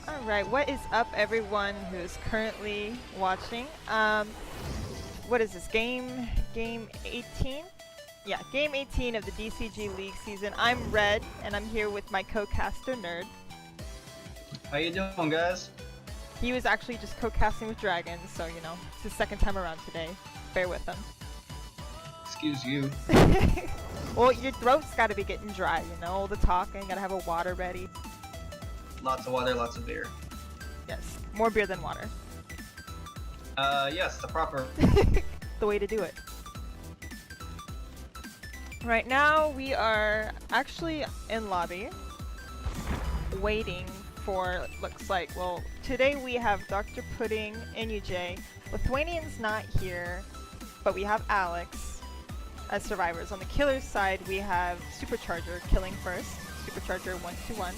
Alright, what is up everyone who is currently watching? What is this? Game 18? Yeah, game 18 of the DCG League season. I'm Red, and I'm here with my co-caster, Nerd. How you doing, guys? He was actually just co-casting with Dragon, so you know, it's his second time around today. Bear with him. Excuse you. Well, your throat's gotta be getting dry, you know, all the talking, gotta have a water ready. Lots of water, lots of beer. Yes, more beer than water. Yes, the proper... The way to do it. Right now, we are actually in lobby, waiting for, looks like, well, today we have Dr. Pudding and UJ. Lithuanian's not here, but we have Alex as survivors. On the killer's side, we have Supercharger killing first, Supercharger 121.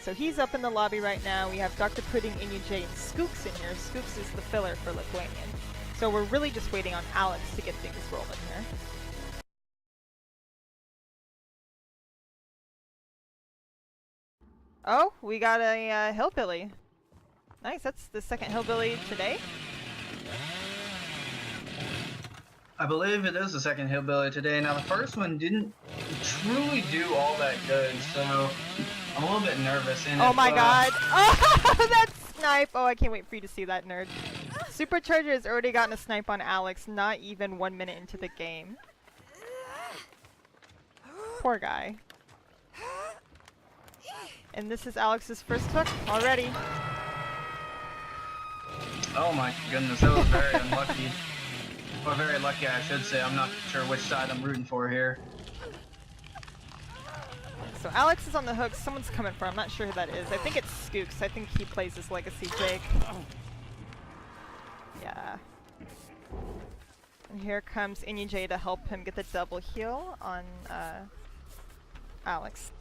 So he's up in the lobby right now. We have Dr. Pudding, NUJ, and Skooks in here. Skooks is the filler for Lithuanian. So we're really just waiting on Alex to get things rolling here. Oh, we got a hillbilly. Nice, that's the second hillbilly today. I believe it is the second hillbilly today. Now, the first one didn't truly do all that good, so I'm a little bit nervous. And oh my god! Oh, that snipe! Oh, I can't wait for you to see that, Nerd. Supercharger has already gotten a snipe on Alex, not even 1 minute into the game. Poor guy. And this is Alex's first hook already. Oh my goodness, that was very unlucky. Or very lucky, I should say. I'm not sure which side I'm rooting for here. So Alex is on the hook. Someone's coming for him. I'm not sure who that is. I think it's Skooks. I think he plays his Legacy Jake. Yeah. And here comes NUJ to help him get the double heal on Alex.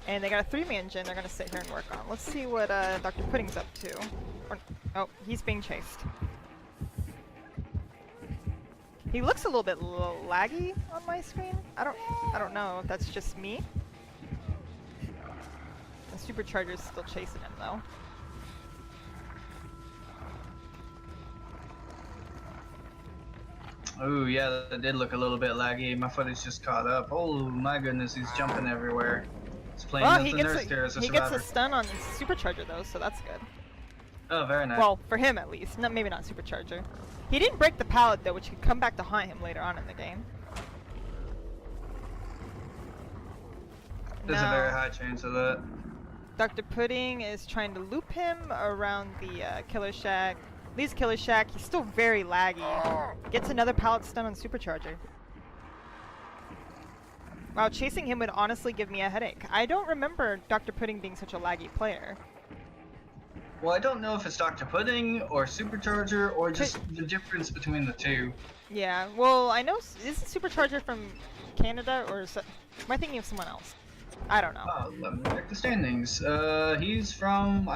And they got a 3-man gen they're going to sit here and work on. Let's see what Dr. Pudding's up to. Or, oh, he's being chased. He looks a little bit laggy on my screen. I don't know if that's just me. The Supercharger's still chasing him though. Oh yeah, that did look a little bit laggy. My footage just caught up. Oh my goodness, he's jumping everywhere. He's playing Well, as the nurse here as a he survivor. gets a stun on Supercharger though, so that's good. Oh, very nice. Well, for him at least. No, maybe not Supercharger. He didn't break the pallet though, which could come back to haunt him later on in the game. There's a very high chance of that. Dr. Pudding is trying to loop him around the killer shack. Leaves killer shack. He's still very laggy. Gets another pallet stun on Supercharger. Wow, chasing him would honestly give me a headache. I don't remember Dr. Pudding being such a laggy player. Well, I don't know if it's Dr. Pudding or Supercharger or just the difference between the two. Yeah, well, I know, isn't Supercharger from Canada or am I thinking of someone else? I don't know. Oh, let me check the standings. He's from,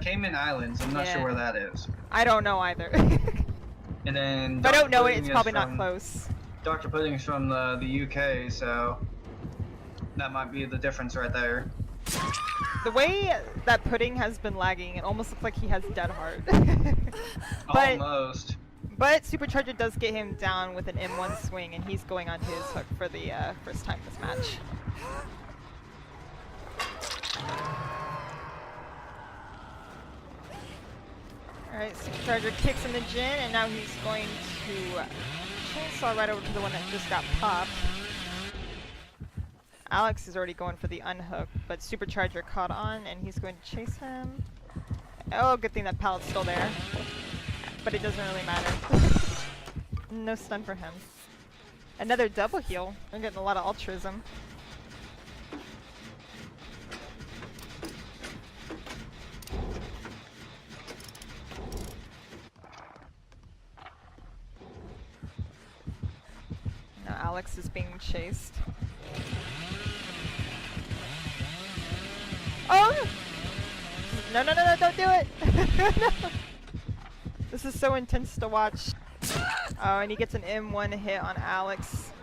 Cayman Islands. I'm not sure where that is. I don't know either. And then If I don't know it, it's Pudding probably is not from- close. Dr. Pudding's from the UK, so that might be the difference right there. The way that Pudding has been lagging, it almost looks like he has dead heart. Almost. But Supercharger does get him down with an M1 swing, and he's going on his hook for the first time this match. Alright, Supercharger kicks in the gen, and now he's going to chainsaw right over to the one that just got popped. Alex is already going for the unhook, but Supercharger caught on, and he's going to chase him. Oh, good thing that pallet's still there. But it doesn't really matter. No stun for him. Another double heal. We're getting a lot of altruism. Now Alex is being chased. Oh! No, no, no, no, don't do it! No. This is so intense to watch. Oh, and he gets an M1 hit on Alex.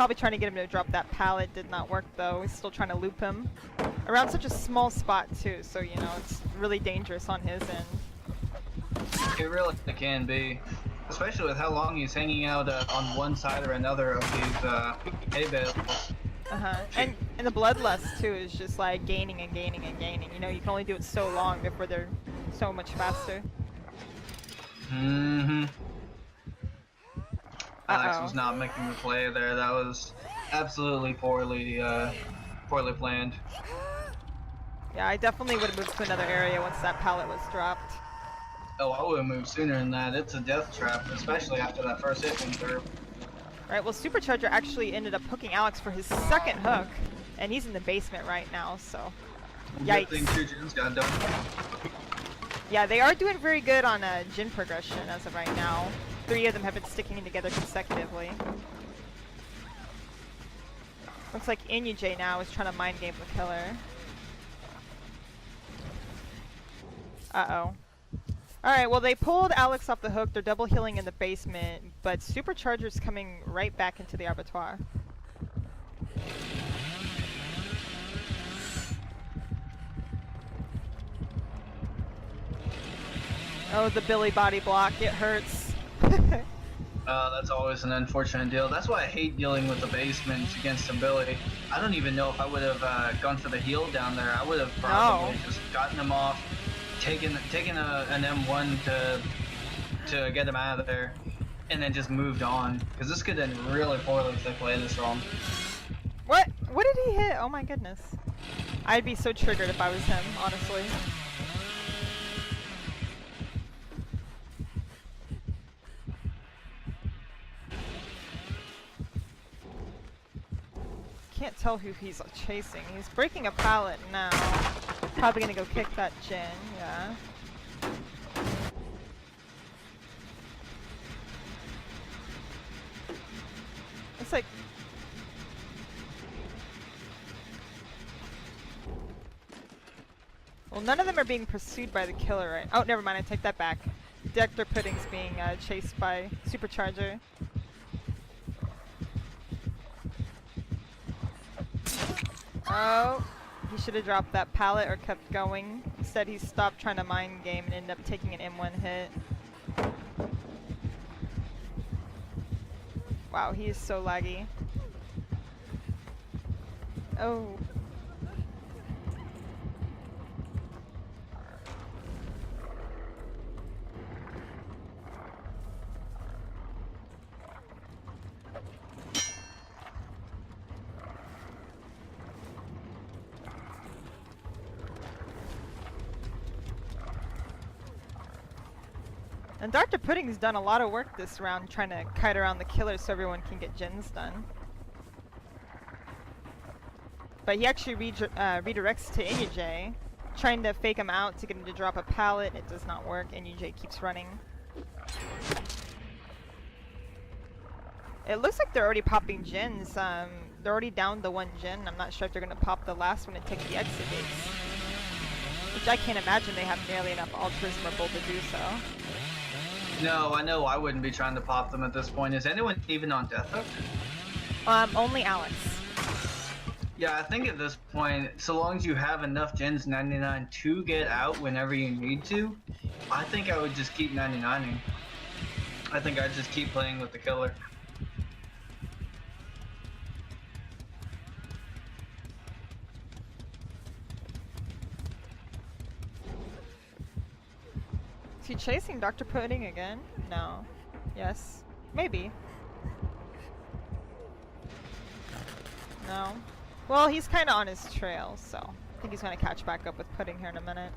probably trying to get him to drop that pallet. Did not work though. He's still trying to loop him around such a small spot too. So you know it's really dangerous on his end. It really can be, especially with how long he's hanging out on one side or another of these hay bales. And the bloodlust too is just like gaining and gaining and gaining. You know, you can only do it so long before they're so much faster. Alex was not making the play there. That was absolutely poorly planned. Yeah, I definitely would have moved to another area once that pallet was dropped. Oh, I would have moved sooner than that. It's a death trap, especially after that first hit went through. Right, well, Supercharger actually ended up hooking Alex for his second hook, and he's in the basement right now, so yikes. Good thing 2 gens got done. Yeah, they are doing very good on gen progression as of right now. 3 of them have been sticking together consecutively. Looks like NUJ now is trying to mind game the killer. Uh-oh. Alright, well they pulled Alex off the hook, they're double healing in the basement, but Supercharger's coming right back into the abattoir. Oh, the Billy body block, it hurts. That's always an unfortunate deal. That's why I hate dealing with the basements against ability. I don't even know if I would have gone for the heal down there. I would have probably just gotten him off, taken an M1 to get him out of there, and then just moved on. Because this could end really poorly if they play this wrong. What? What did he hit? Oh my goodness. I'd be so triggered if I was him, honestly. Can't tell who he's chasing. He's breaking a pallet now. Probably gonna go kick that gen, yeah. It's like... Well, none of them are being pursued by the killer, right? Oh, never mind, I take that back. Dr. Pudding's being chased by Supercharger. Oh, he should have dropped that pallet or kept going. Instead, he stopped trying to mind game and ended up taking an M1 hit. Wow, he is so laggy. Oh. And Dr. Pudding's done a lot of work this round trying to kite around the killer so everyone can get gens done. But he actually redirects to NUJ, trying to fake him out to get him to drop a pallet, and it does not work. NUJ keeps running. It looks like they're already popping gens. They're already down the 1 gen. I'm not sure if they're going to pop the last one and take the exit gates. Which I can't imagine they have nearly enough altruism or bull to do so. No, I know I wouldn't be trying to pop them at this point. Is anyone even on death hook? Only Alex. Yeah, I think at this point, so long as you have enough gens 99 to get out whenever you need to, I think I would just keep 99ing. I think I'd just keep playing with the killer. Is he chasing Dr. Pudding again? No. Yes. Maybe. No. Well, he's kind of on his trail, so I think he's going to catch back up with Pudding here in a minute.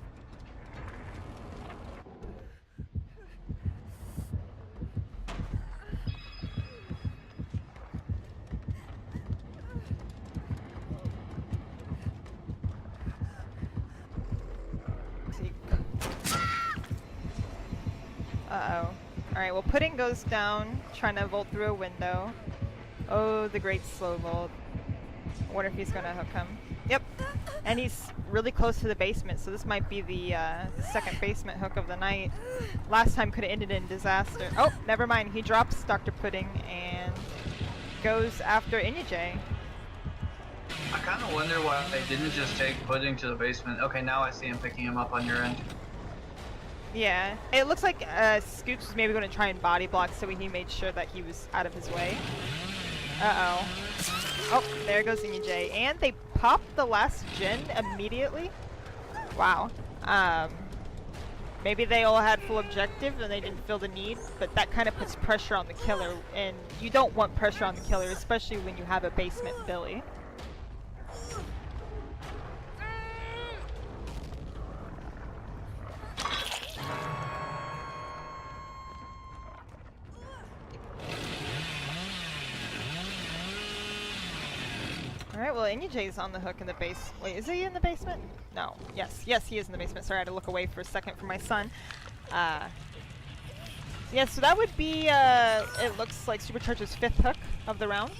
Uh-oh. Alright, well, Pudding goes down, trying to vault through a window. Oh, the great slow vault. I wonder if he's gonna hook him. Yep. And he's really close to the basement, so this might be the second basement hook of the night. Last time could have ended in disaster. Oh, never mind. He drops Dr. Pudding, and goes after NJ. I kind of wonder why they didn't just take Pudding to the basement. Okay, now I see him picking him up on your end. Yeah, it looks like Skooks was maybe going to try and body block, so he made sure that he was out of his way. Uh-oh. Oh, there goes NJ. And they popped the last gen immediately? Wow. Maybe they all had full objective and they didn't feel the need, but that kind of puts pressure on the killer, and you don't want pressure on the killer, especially when you have a basement Billy. Alright, well, NUJ's on the hook in the base. Wait, is he in the basement? No. Yes, he is in the basement. Sorry, I had to look away for a second for my son. Yeah, so that would be, it looks like Supercharger's 5th hook of the round.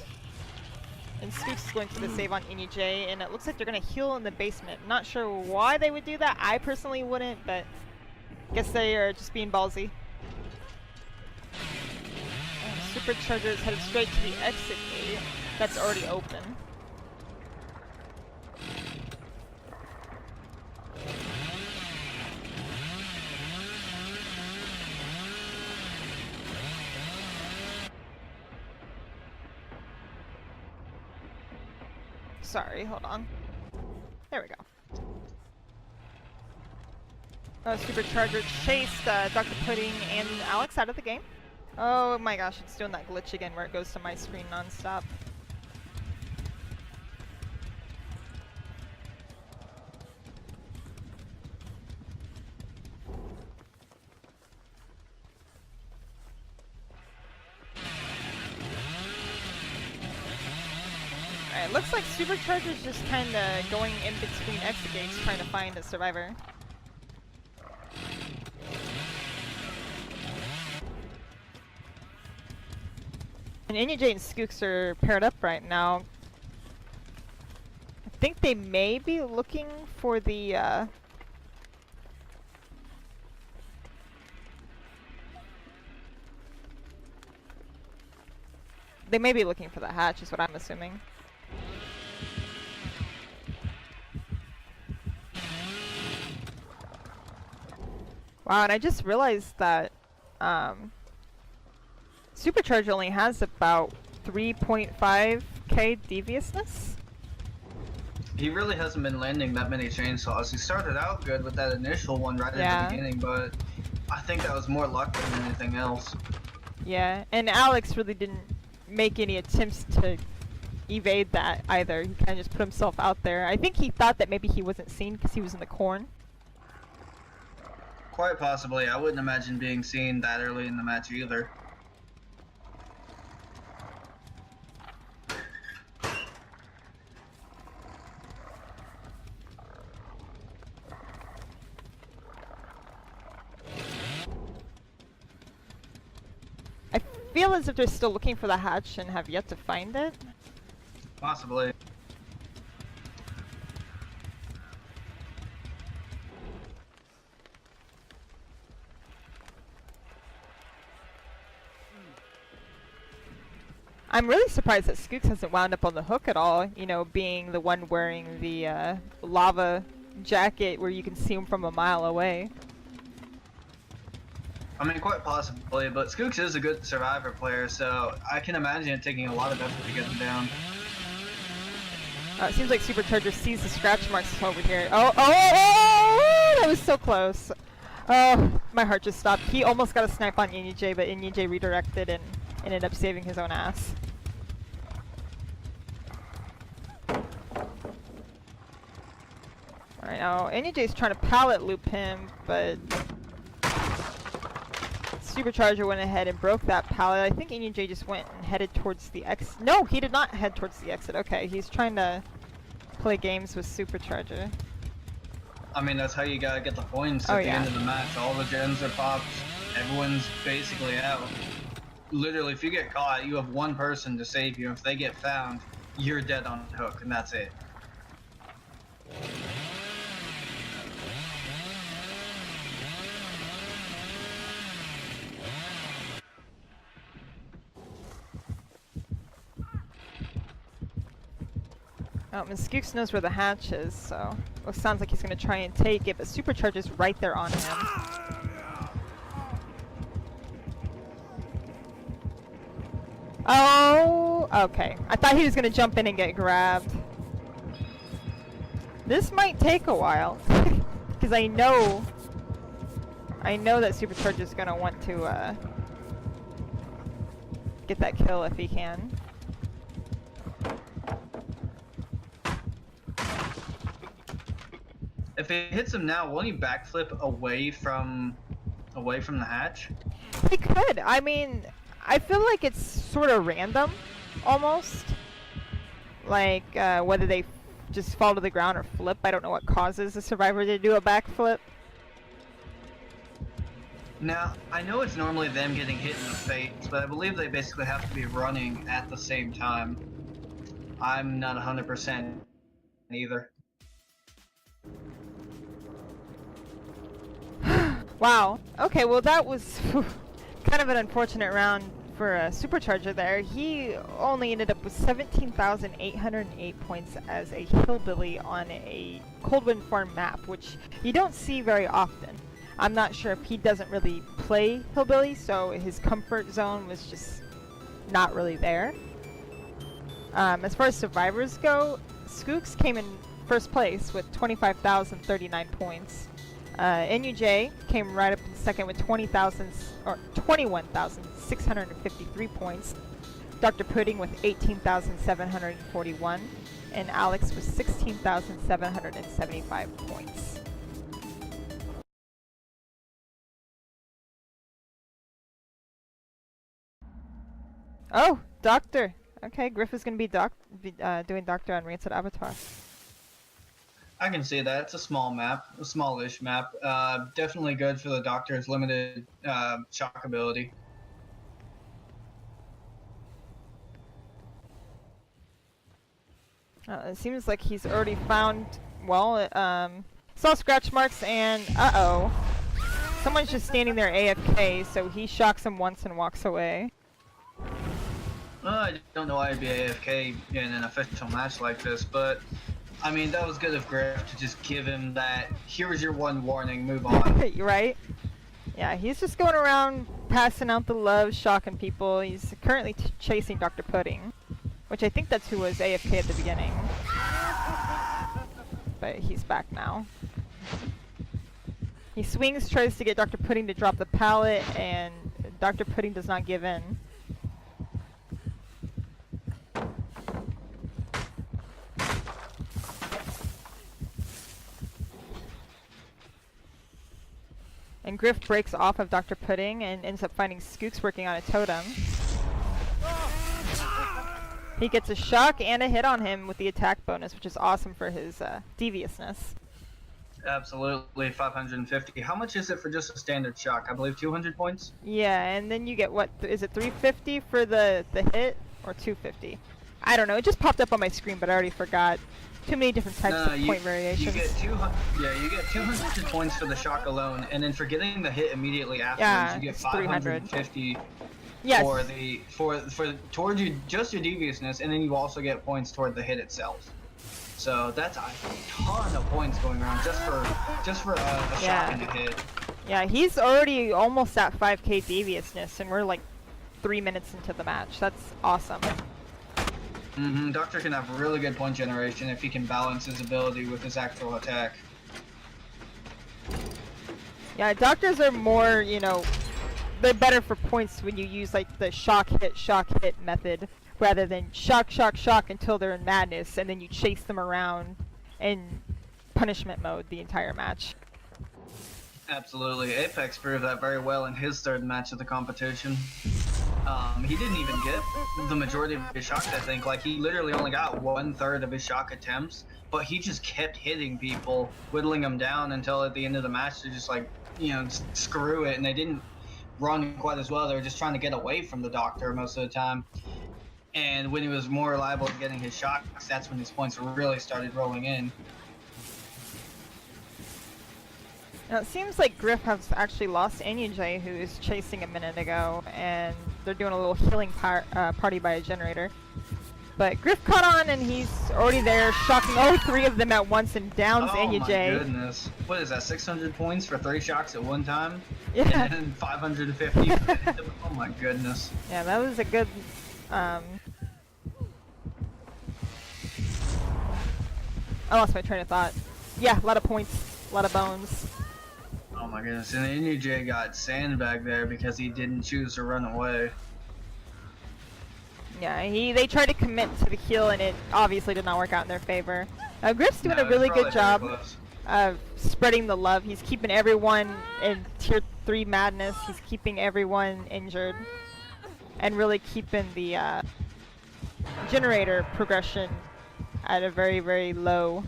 And Skooks is going for the save on NUJ, and it looks like they're going to heal in the basement. Not sure why they would do that. I personally wouldn't, but I guess they are just being ballsy. Supercharger is headed straight to the exit gate. That's already open. Sorry, hold on. There we go. Oh, Supercharger chased Dr. Pudding and Alex out of the game. Oh my gosh, it's doing that glitch again where it goes to my screen non-stop. Alright, looks like Supercharger's just kinda going in between exit gates trying to find a survivor. And NUJ and Skooks are paired up right now. I think they may be looking for the, they may be looking for the hatch, is what I'm assuming. Wow, and I just realized that Supercharger only has about 3.5k deviousness. He really hasn't been landing that many chainsaws. He started out good with that initial one right at the beginning, but I think that was more luck than anything else. Yeah, and Alex really didn't make any attempts to evade that either. He kind of just put himself out there. I think he thought that maybe he wasn't seen because he was in the corn. Quite possibly. I wouldn't imagine being seen that early in the match either. I feel as if they're still looking for the hatch and have yet to find it. Possibly. I'm really surprised that Skooks hasn't wound up on the hook at all, you know, being the one wearing the lava jacket where you can see him from a mile away. I mean, quite possibly, but Skooks is a good survivor player, so I can imagine it taking a lot of effort to get him down. It seems like Supercharger sees the scratch marks over here. Oh, that was so close. Oh, my heart just stopped. He almost got a snipe on NUJ, but NUJ redirected and ended up saving his own ass. Alright, now NUJ's trying to pallet loop him, but Supercharger went ahead and broke that pallet. I think NUJ just went and headed towards the exit. No, he did not head towards the exit. Okay, he's trying to play games with Supercharger. I mean, that's how you gotta get the points at the end of the match. All the gens are popped. Everyone's basically out. Literally, if you get caught, you have one person to save you. If they get found, you're dead on the hook, and that's it. And Skooks knows where the hatch is, so it sounds like he's going to try and take it, but Supercharger's right there on him. Oh, okay. I thought he was going to jump in and get grabbed. This might take a while, because I know that Supercharger's going to want to get that kill if he can. If he hits him now, won't he backflip away from the hatch? He could. I mean, I feel like it's sort of random, almost. Like, whether they just fall to the ground or flip. I don't know what causes the survivor to do a backflip. Now, I know it's normally them getting hit in the face, but I believe they basically have to be running at the same time. I'm not 100% either. Wow. Okay, well that was kind of an unfortunate round for a Supercharger there. He only ended up with 17,808 points as a hillbilly on a Coldwind Farm map, which you don't see very often. I'm not sure if he doesn't really play hillbilly, so his comfort zone was just not really there. As far as survivors go, Skooks came in first place with 25,039 points. NUJ came right up in second with 21,653 points. Dr. Pudding with 18,741, and Alex with 16,775 points. Oh, Doctor. Okay, Griff is going to be doing Doctor on Rancid Avatar. I can see that. It's a small map, a smallish map. Definitely good for the Doctor's limited shock ability. It seems like he's already found, well, saw scratch marks and, uh-oh. Someone's just standing there AFK, so he shocks him once and walks away. I don't know why I'd be AFK in an official match like this, but I mean, that was good of Griff to just give him that, here's your one warning, move on. Right? Yeah, he's just going around passing out the love, shocking people. He's currently chasing Dr. Pudding, which I think that's who was AFK at the beginning. But he's back now. He swings, tries to get Dr. Pudding to drop the pallet, and Dr. Pudding does not give in. And Griff breaks off of Dr. Pudding and ends up finding Skooks working on a totem. He gets a shock and a hit on him with the attack bonus, which is awesome for his deviousness. Absolutely, 550. How much is it for just a standard shock? I believe 200 points? Yeah, and then you get, what, is it 350 for the hit? Or 250? I don't know, it just popped up on my screen, but I already forgot. Too many different types of point variations. You get 200. Yeah, you get 200 points for the shock alone, and then for getting the hit immediately afterwards, you get 550. Yes. Towards just your deviousness, and then you also get points toward the hit itself. So that's a ton of points going around just for a shock and a hit. Yeah, he's already almost at 5k deviousness, and we're like 3 minutes into the match. That's awesome. Doctor can have really good point generation if he can balance his ability with his actual attack. Yeah, Doctors are more, you know, they're better for points when you use like the shock hit method, rather than shock until they're in madness, and then you chase them around in punishment mode the entire match. Absolutely. Apex proved that very well in his third match of the competition. He didn't even get the majority of his shocks, I think. Like, he literally only got 1/3 of his shock attempts, but he just kept hitting people, whittling them down until at the end of the match they just, like, you know, screw it, and they didn't run quite as well. They were just trying to get away from the Doctor most of the time. And when he was more reliable in getting his shocks, that's when his points really started rolling in. Now, it seems like Griff has actually lost NUJ, who is chasing a minute ago, and they're doing a little healing party by a generator. But Griff caught on and he's already there, shocking all three of them at once and downs Oh NUJ. my goodness. What is that, 600 points for 3 shocks at one time? Yeah. And then 550? Oh my goodness. Yeah, that was a good, I lost my train of thought. Yeah, a lot of points, a lot of bones. Oh my goodness, and NUJ got sandbagged there because he didn't choose to run away. Yeah, they tried to commit to the kill and it obviously did not work out in their favor. Griff's doing a really good job of spreading the love. He's keeping everyone in tier 3 madness. He's keeping everyone injured. And really keeping the generator progression at a very, very low.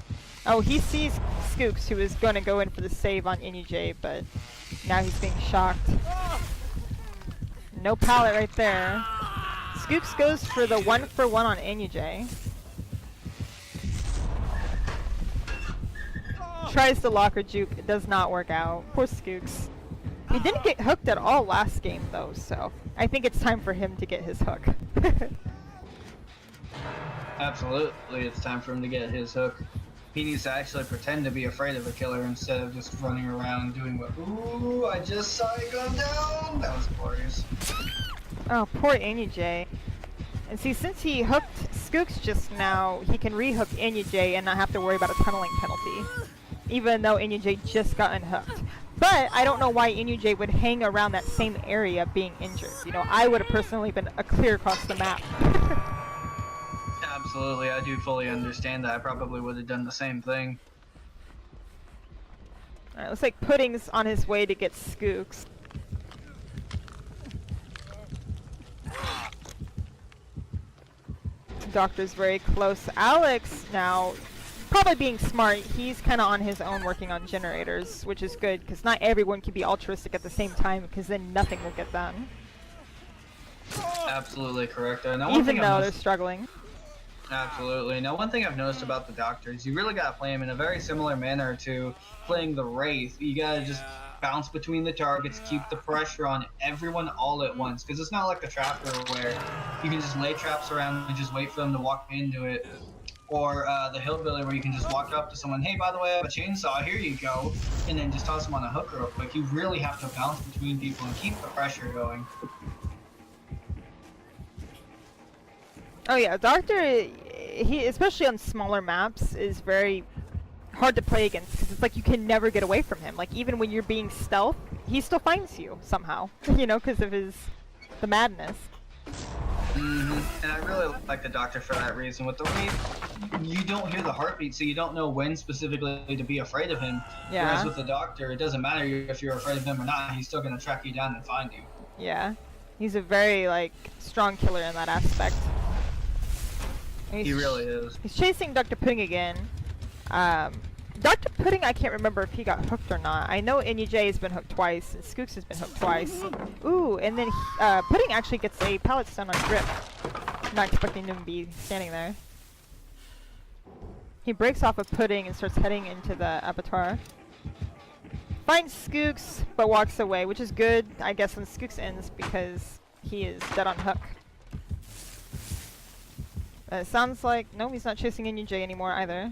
Oh, he sees Skooks, who is going to go in for the save on NUJ, but now he's being shocked. No pallet right there. Skooks goes for the 1-for-1 on NUJ. Tries to lock or juke, it does not work out. Poor Skooks. He didn't get hooked at all last game though, so I think it's time for him to get his hook. Absolutely, it's time for him to get his hook. He needs to actually pretend to be afraid of a killer instead of just running around doing what— ooh, I just saw it go down! That was glorious. Oh, poor NUJ. And see, since he hooked Skooks just now, he can re-hook NUJ and not have to worry about a tunneling penalty. Even though NUJ just got unhooked. But I don't know why NUJ would hang around that same area being injured. You know, I would have personally been clear across the map. Absolutely, I do fully understand that. I probably would have done the same thing. Alright, looks like Pudding's on his way to get Skooks. Doctor's very close. Alex now, probably being smart, he's kind of on his own working on generators, which is good, because not everyone can be altruistic at the same time, because then nothing will get done. Absolutely correct. Now, even though they're struggling. Absolutely. Now, one thing I've noticed about the Doctor is you really gotta play him in a very similar manner to playing the Wraith. You gotta just bounce between the targets, keep the pressure on everyone all at once, because it's not like the Trapper where you can just lay traps around and just wait for them to walk into it, or the Hillbilly where you can just walk up to someone, hey, by the way, I have a chainsaw, here you go, and then just toss them on a hook real quick. You really have to bounce between people and keep the pressure going. Oh yeah, Doctor, he, especially on smaller maps, is very hard to play against, because it's like you can never get away from him. Like, even when you're being stealth, he still finds you somehow, you know, because of the madness. And I really like the Doctor for that reason. With the Wraith, you don't hear the heartbeat, so you don't know when specifically to be afraid of him. Yeah. Whereas with the Doctor, it doesn't matter if you're afraid of him or not, he's still going to track you down and find you. Yeah. He's a very, like, strong killer in that aspect. He really is. He's chasing Dr. Pudding again. Dr. Pudding, I can't remember if he got hooked or not. I know NUJ has been hooked twice, and Skooks has been hooked twice. Ooh, and then Pudding actually gets a pallet stun on Griff. Not expecting him to be standing there. He breaks off of Pudding and starts heading into the abattoir. Finds Skooks, but walks away, which is good, I guess, when Skooks ends, because he is dead on hook. It sounds like, no, he's not chasing NUJ anymore either.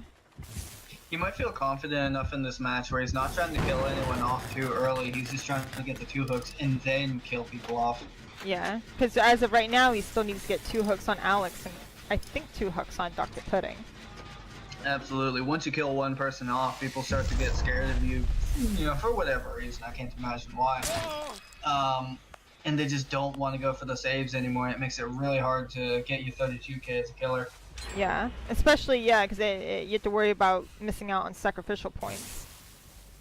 He might feel confident enough in this match where he's not trying to kill anyone off too early. He's just trying to get the 2 hooks and then kill people off. Yeah, because as of right now, he still needs to get 2 hooks on Alex and I think 2 hooks on Dr. Pudding. Absolutely. Once you kill one person off, people start to get scared of you, you know, for whatever reason. I can't imagine why. And they just don't want to go for the saves anymore. It makes it really hard to get you 32k as a killer. Yeah, especially, yeah, because you have to worry about missing out on sacrificial points.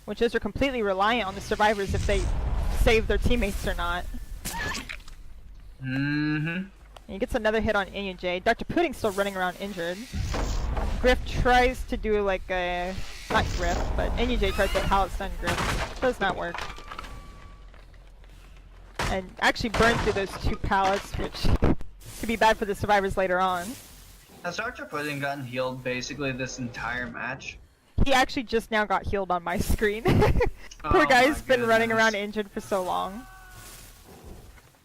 Which is, they're completely reliant on the survivors if they save their teammates or not. And he gets another hit on NUJ. Dr. Pudding's still running around injured. Griff tries to do like a... not Griff, but NUJ tries to pallet stun Griff. Does not work. And actually burn through those 2 pallets, which could be bad for the survivors later on. Has Dr. Pudding gotten healed basically this entire match? He actually just now got healed on my screen. Poor guy's been running around injured for so long.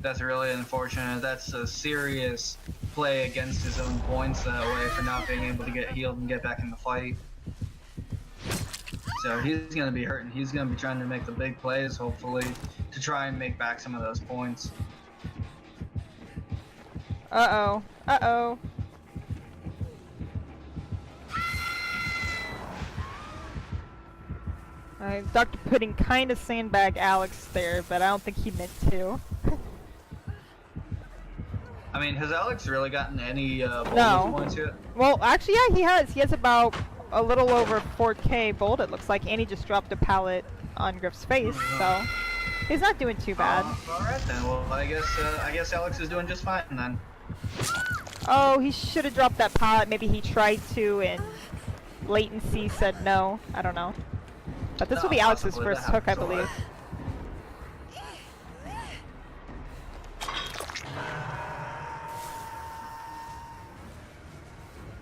That's really unfortunate. That's a serious play against his own points that way for not being able to get healed and get back in the fight. So he's going to be hurting. He's going to be trying to make the big plays, hopefully, to try and make back some of those points. Uh-oh. Uh-oh. Dr. Pudding kind of sandbagged Alex there, but I don't think he meant to. I mean, has Alex really gotten any No. points yet? Well, actually, yeah, he has. He has about a little over 4K bold, it looks like, and he just dropped a pallet on Griff's face, so he's not doing too bad. All right then. Well, I guess Alex is doing just fine then. Oh, he should have dropped that pallet. Maybe he tried to, and latency said no. I don't know. But this will be Alex's first hook, I believe.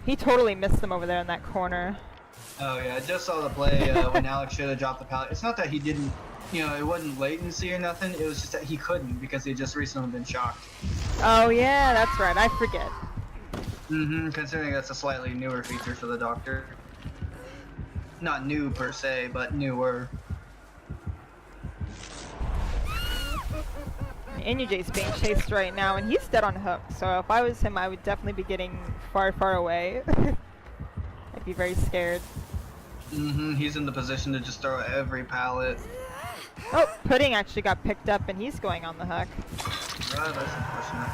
He totally missed them over there in that corner. Oh yeah, I just saw the play when Alex should have dropped the pallet. It's not that he didn't, it wasn't latency or nothing. It was just that he couldn't because he had just recently been shocked. Oh yeah, that's right. I forget. Considering that's a slightly newer feature for the Doctor. Not new per se, but newer. NUJ's being chased right now, and he's dead on hook. So if I was him, I would definitely be getting far, far away. I'd be very scared. He's in the position to just throw every pallet. Oh, Pudding actually got picked up, and he's going on the hook. That's unfortunate.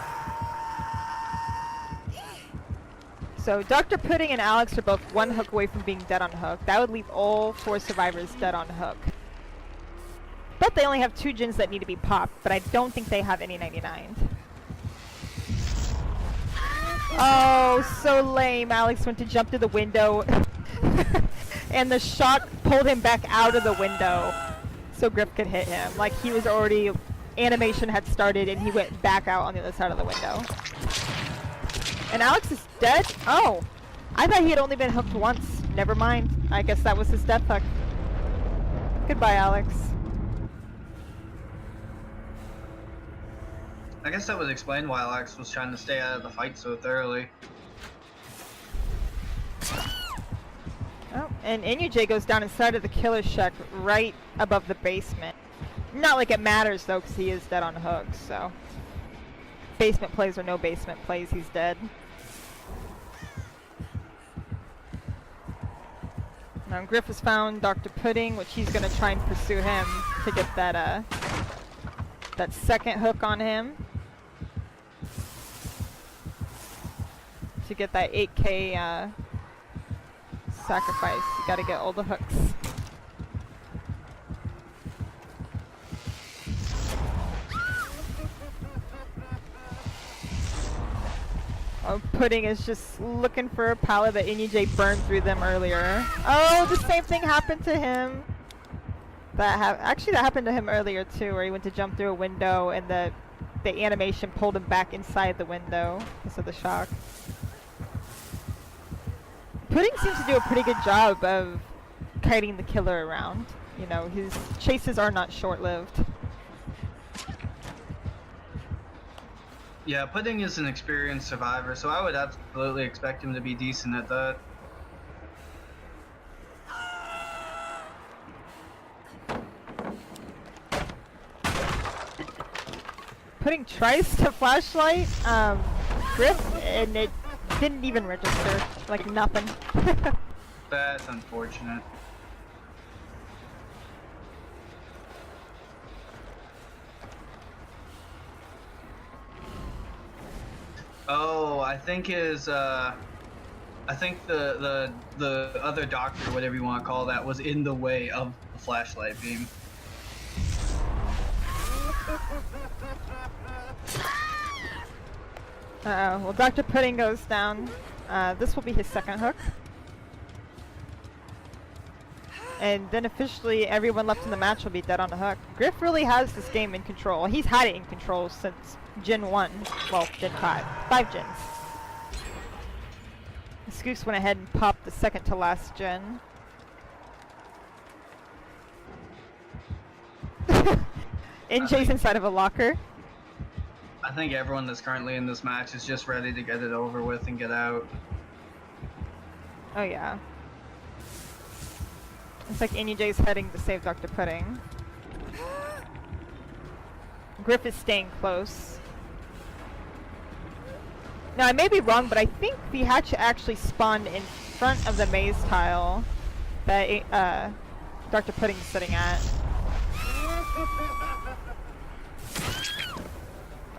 So Dr. Pudding and Alex are both one hook away from being dead on hook. That would leave all 4 survivors dead on hook. But they only have 2 gens that need to be popped, but I don't think they have any 99s. Oh, so lame. Alex went to jump through the window, and the shock pulled him back out of the window so Griff could hit him. Like he was already, animation had started, and he went back out on the other side of the window. And Alex is dead? Oh, I thought he had only been hooked once. Never mind. I guess that was his death hook. Goodbye, Alex. I guess that would explain why Alex was trying to stay out of the fight so thoroughly. Oh, and NUJ goes down inside of the killer shack right above the basement. Not like it matters though, because he is dead on hook, so. Basement plays or no basement plays, he's dead. Now Griff has found Dr. Pudding, which he's going to try and pursue him to get that that second hook on him. To get that 8K sacrifice, you got to get all the hooks. Oh, Pudding is just looking for a pallet that NUJ burned through them earlier. Oh, the same thing happened to him. Actually, that happened to him earlier too, where he went to jump through a window and the animation pulled him back inside the window because of the shock. Pudding seems to do a pretty good job of kiting the killer around. You know, his chases are not short-lived. Yeah, Pudding is an experienced survivor, so I would absolutely expect him to be decent at that. Pudding tries to flashlight Griff, and it didn't even register. Like nothing. That's unfortunate. Oh, I think the other doctor, whatever you want to call that, was in the way of the flashlight beam. Uh-oh. Well, Dr. Pudding goes down. This will be his second hook. And then officially everyone left in the match will be dead on the hook. Griff really has this game in control. He's had it in control since Gen 1. Well, Gen 5. 5 gens. Skooks went ahead and popped the second to last gen. NJ's inside of a locker. I think everyone that's currently in this match is just ready to get it over with and get out. Oh yeah. It's like NUJ's heading to save Dr. Pudding. Griff is staying close. Now I may be wrong, but I think the hatch actually spawned in front of the maze tile that Dr. Pudding's sitting at.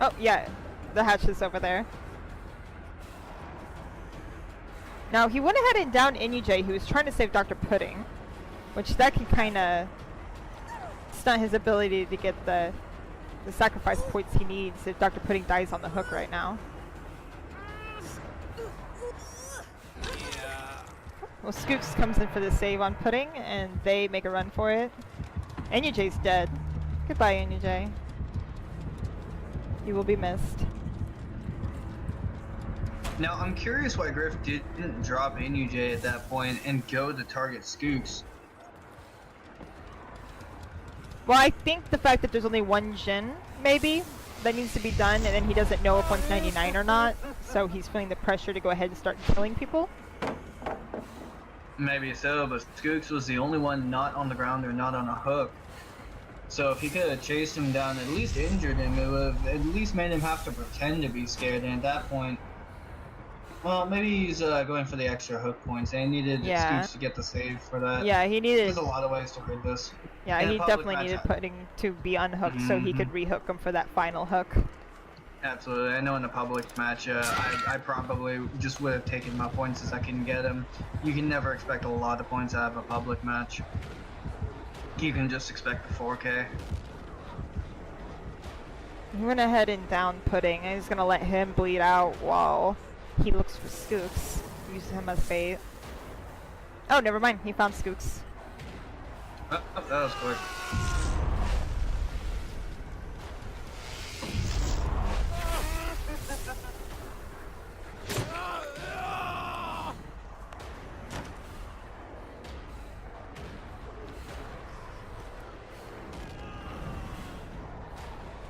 Oh yeah, the hatch is over there. Now he went ahead and downed NUJ, who was trying to save Dr. Pudding, which that can kind of stunt his ability to get the sacrifice points he needs if Dr. Pudding dies on the hook right now. Well, Skooks comes in for the save on Pudding, and they make a run for it. NUJ's dead. Goodbye, NUJ. You will be missed. Now, I'm curious why Griff didn't drop NUJ at that point and go to target Skooks. Well, I think the fact that there's only one Jin, maybe, that needs to be done, and then he doesn't know if one's 99 or not, so he's feeling the pressure to go ahead and start killing people. Maybe so, but Skooks was the only one not on the ground or not on a hook. So if he could have chased him down, at least injured him, it would have at least made him have to pretend to be scared, and at that point, well, maybe he's going for the extra hook points, and he needed Skooks to get the save for that. Yeah, he needed... There's a lot of ways to rid this. Yeah, he definitely needed Pudding to be unhooked so he could rehook him for that final hook. Absolutely. I know in a public match, I probably just would have taken my points as I can get him. You can never expect a lot of points out of a public match. You can just expect the 4K. He went ahead and downed Pudding, and he's gonna let him bleed out while he looks for Skooks. Use him as bait. Oh, never mind. He found Skooks. Oh, that was quick.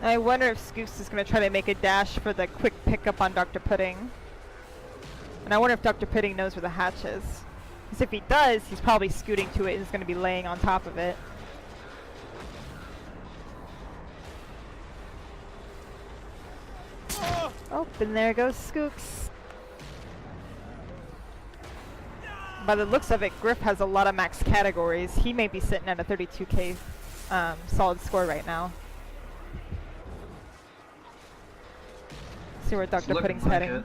I wonder if Skooks is going to try to make a dash for the quick pickup on Dr. Pudding. And I wonder if Dr. Pudding knows where the hatch is. Because if he does, he's probably scooting to it and is going to be laying on top of it. Oh, and there goes Skooks. By the looks of it, Griff has a lot of max categories. He may be sitting at a 32k solid score right now. See where Dr. Pudding's heading.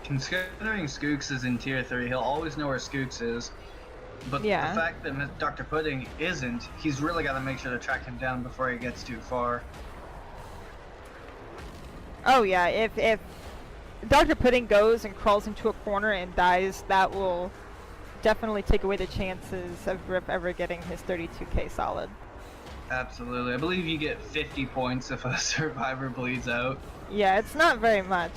Considering Skooks is in tier 3, he'll always know where Skooks is. But the fact that Dr. Pudding isn't, he's really got to make sure to track him down before he gets too far. Oh yeah, if Dr. Pudding goes and crawls into a corner and dies, that will definitely take away the chances of Griff ever getting his 32k solid. Absolutely. I believe you get 50 points if a survivor bleeds out. Yeah, it's not very much.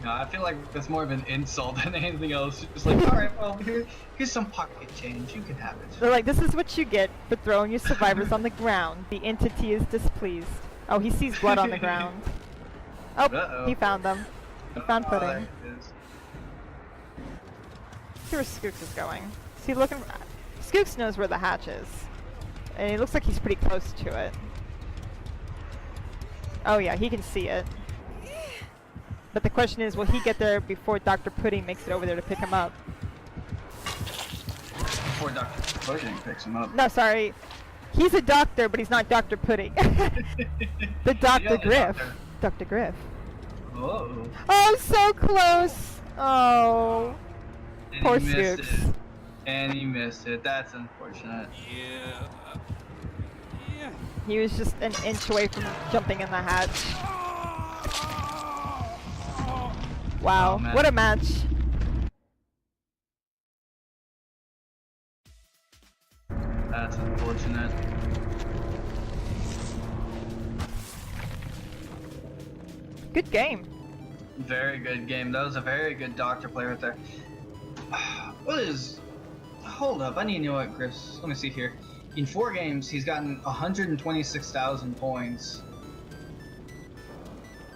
No, I feel like that's more of an insult than anything else. It's like, alright, well, here's some pocket change. You can have it. They're like, this is what you get for throwing your survivors on the ground. The entity is displeased. Oh, he sees blood on the ground. Oh, he found them. He found Pudding. There it is. See where Skooks is going. Is he looking? Skooks knows where the hatch is. And it looks like he's pretty close to it. Oh yeah, he can see it. But the question is, will he get there before Dr. Pudding makes it over there to pick him up? Before Dr. Pudding picks him up? No, sorry. He's a doctor, but he's not Dr. Pudding. The Dr. Griff. Dr. Griff. Oh. Oh, so close! Oh. And Poor he missed Skooks. it. And he missed it. That's unfortunate. Yeah. He was just an inch away from jumping in the hatch. Wow, Oh, what a match. That's unfortunate. Good game. Very good game. That was a very good doctor play right there. What is Hold up, I need to know what Griff's. Let me see here. In 4 games, he's gotten 126,000 points.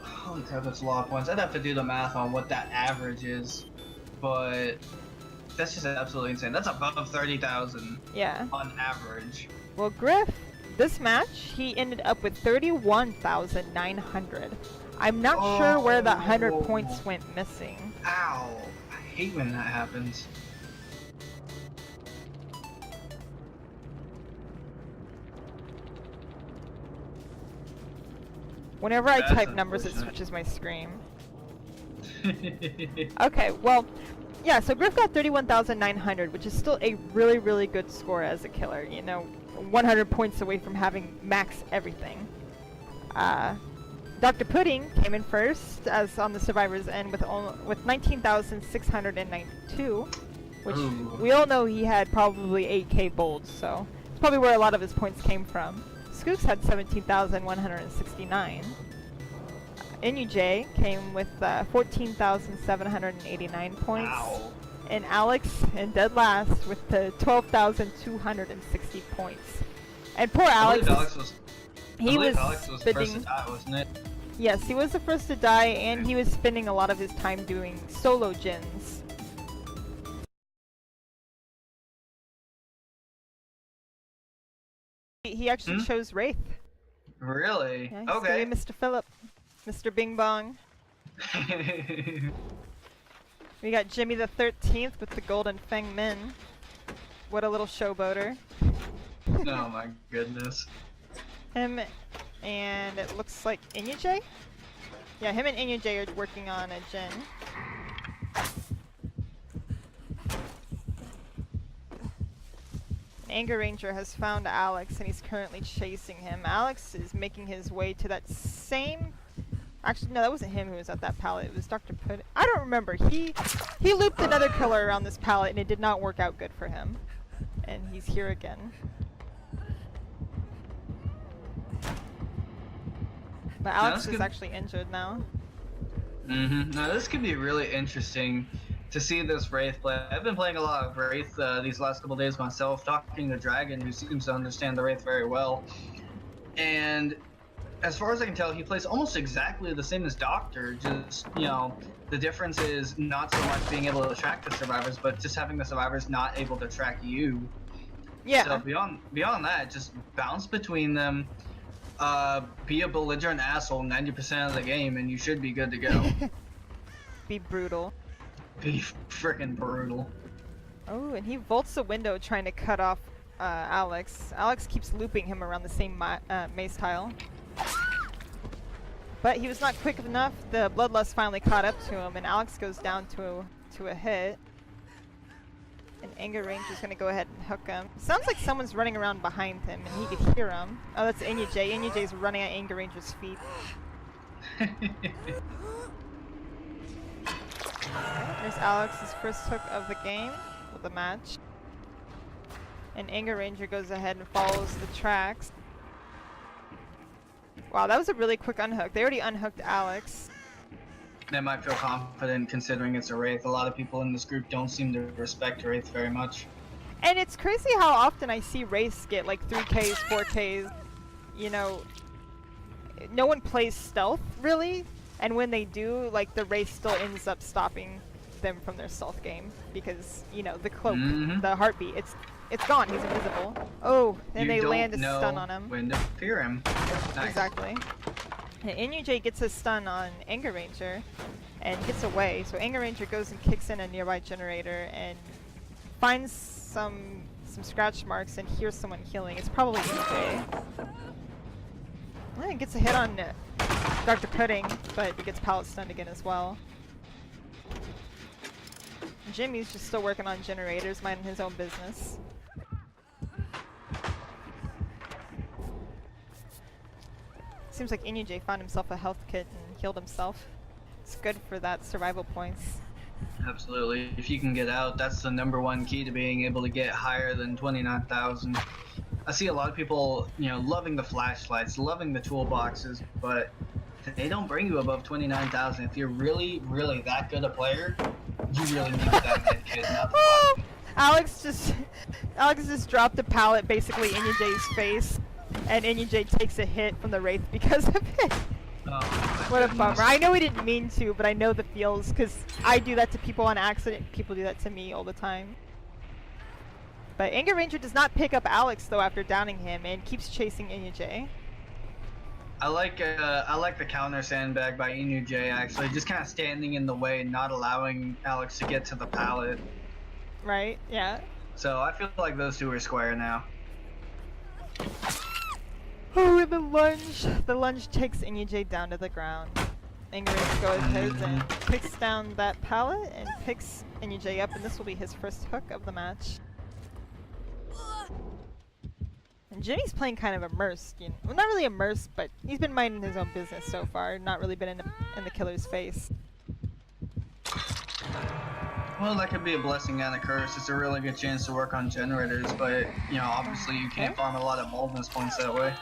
Holy crap, that's a lot of points. I'd have to do the math on what that average is, but that's just absolutely insane. That's above 30,000. Yeah. On average. Well, Griff, this match, he ended up with 31,900. I'm not sure where that 100 points went missing. Ow. I hate when that happens. Whenever I type numbers, it switches my screen. Okay, well, yeah, so Griff got 31,900, which is still a really, really good score as a killer. You know, 100 points away from having max everything. Dr. Pudding came in first as on the survivors end with 19,692, which we all know he had probably 8k bolds, so it's probably where a lot of his points came from. Skooks had 17,169. NUJ came with 14,789 points. Ow. And Alex in dead last with the 12,260 points. And poor Alex, Alex was he was spending, first to die, wasn't it? Yes, he was the first to die, and he was spending a lot of his time doing solo gens. He actually chose Wraith. Really? Yeah, okay. Mr. Phillip, Mr. Bing Bong. We got Jimmy the 13th with the Golden Feng Min. What a little showboater. Oh my goodness. Him and it looks like Inyuj? Yeah, him and Inyuj are working on a gen. AngerRanger has found Alex and he's currently chasing him. Alex is making his way to that same... Actually, no, that wasn't him who was at that pallet. It was Dr. Pudding. I don't remember. He looped another killer around this pallet and it did not work out good for him. And he's here again. But Alex is actually injured now. Now this could be really interesting to see this Wraith play. I've been playing a lot of Wraith these last couple days myself, talking to Dragon, who seems to understand the Wraith very well. And as far as I can tell, he plays almost exactly the same as Doctor, just, you know, the difference is not so much being able to track the survivors, but just having the survivors not able to track you. Yeah. So beyond that, just bounce between them, be a belligerent asshole 90% of the game, and you should be good to go. Be brutal. Be frickin' brutal. Oh, and he vaults the window trying to cut off Alex. Alex keeps looping him around the same maze tile. But he was not quick enough. The Bloodlust finally caught up to him, and Alex goes down to a hit. And AngerRanger's gonna go ahead and hook him. Sounds like someone's running around behind him, and he could hear him. Oh, that's Inyuj. Inyuj's running at AngerRanger's feet. There's Alex's first hook of the game, of the match. And AngerRanger goes ahead and follows the tracks. Wow, that was a really quick unhook. They already unhooked Alex. They might feel confident considering it's a Wraith. A lot of people in this group don't seem to respect Wraith very much. And it's crazy how often I see Wraiths get like 3Ks, 4Ks. You know, no one plays stealth, really. And when they do, like, the Wraith still ends up stopping them from their stealth game. Because, you know, the cloak, the heartbeat, it's gone. He's invisible. Oh, and they land a stun on him. When to fear him. Nice. Exactly. And Inyuj gets a stun on AngerRanger and gets away. So AngerRanger goes and kicks in a nearby generator and finds some scratch marks and hears someone healing. It's probably Inyuj. And gets a hit on Dr. Pudding, but he gets pallet stunned again as well. Jimmy's just still working on generators, minding his own business. Seems like Inyuj found himself a health kit and healed himself. It's good for that survival points. Absolutely. If you can get out, that's the #1 key to being able to get higher than 29,000. I see a lot of people, you know, loving the flashlights, loving the toolboxes, but they don't bring you above 29,000. If you're really, really that good a player, you really need that med kit, not the flashlight. Alex just dropped the pallet basically in Jay's face, and Jay takes a hit from the Wraith because of it. Oh, What a bummer. I know he didn't mean to, but I know the feels because I do that to people on accident. People do that to me all the time. But AngerRanger does not pick up Alex though after downing him and keeps chasing Jay. I like the counter sandbag by Jay actually, just kind of standing in the way, not allowing Alex to get to the pallet. Right? Yeah. So I feel like those two are square now. Oh, and the lunge! The lunge takes Jay down to the ground. AngerRanger goes ahead and picks down that pallet and picks Jay up, and this will be his first hook of the match. And Jimmy's playing kind of immersed, you know. Well, not really immersed, but he's been minding his own business so far, not really been in the killer's face. Well, that could be a blessing and a curse. It's a really good chance to work on generators, but, you know, obviously you can't farm a lot of boldness points that way.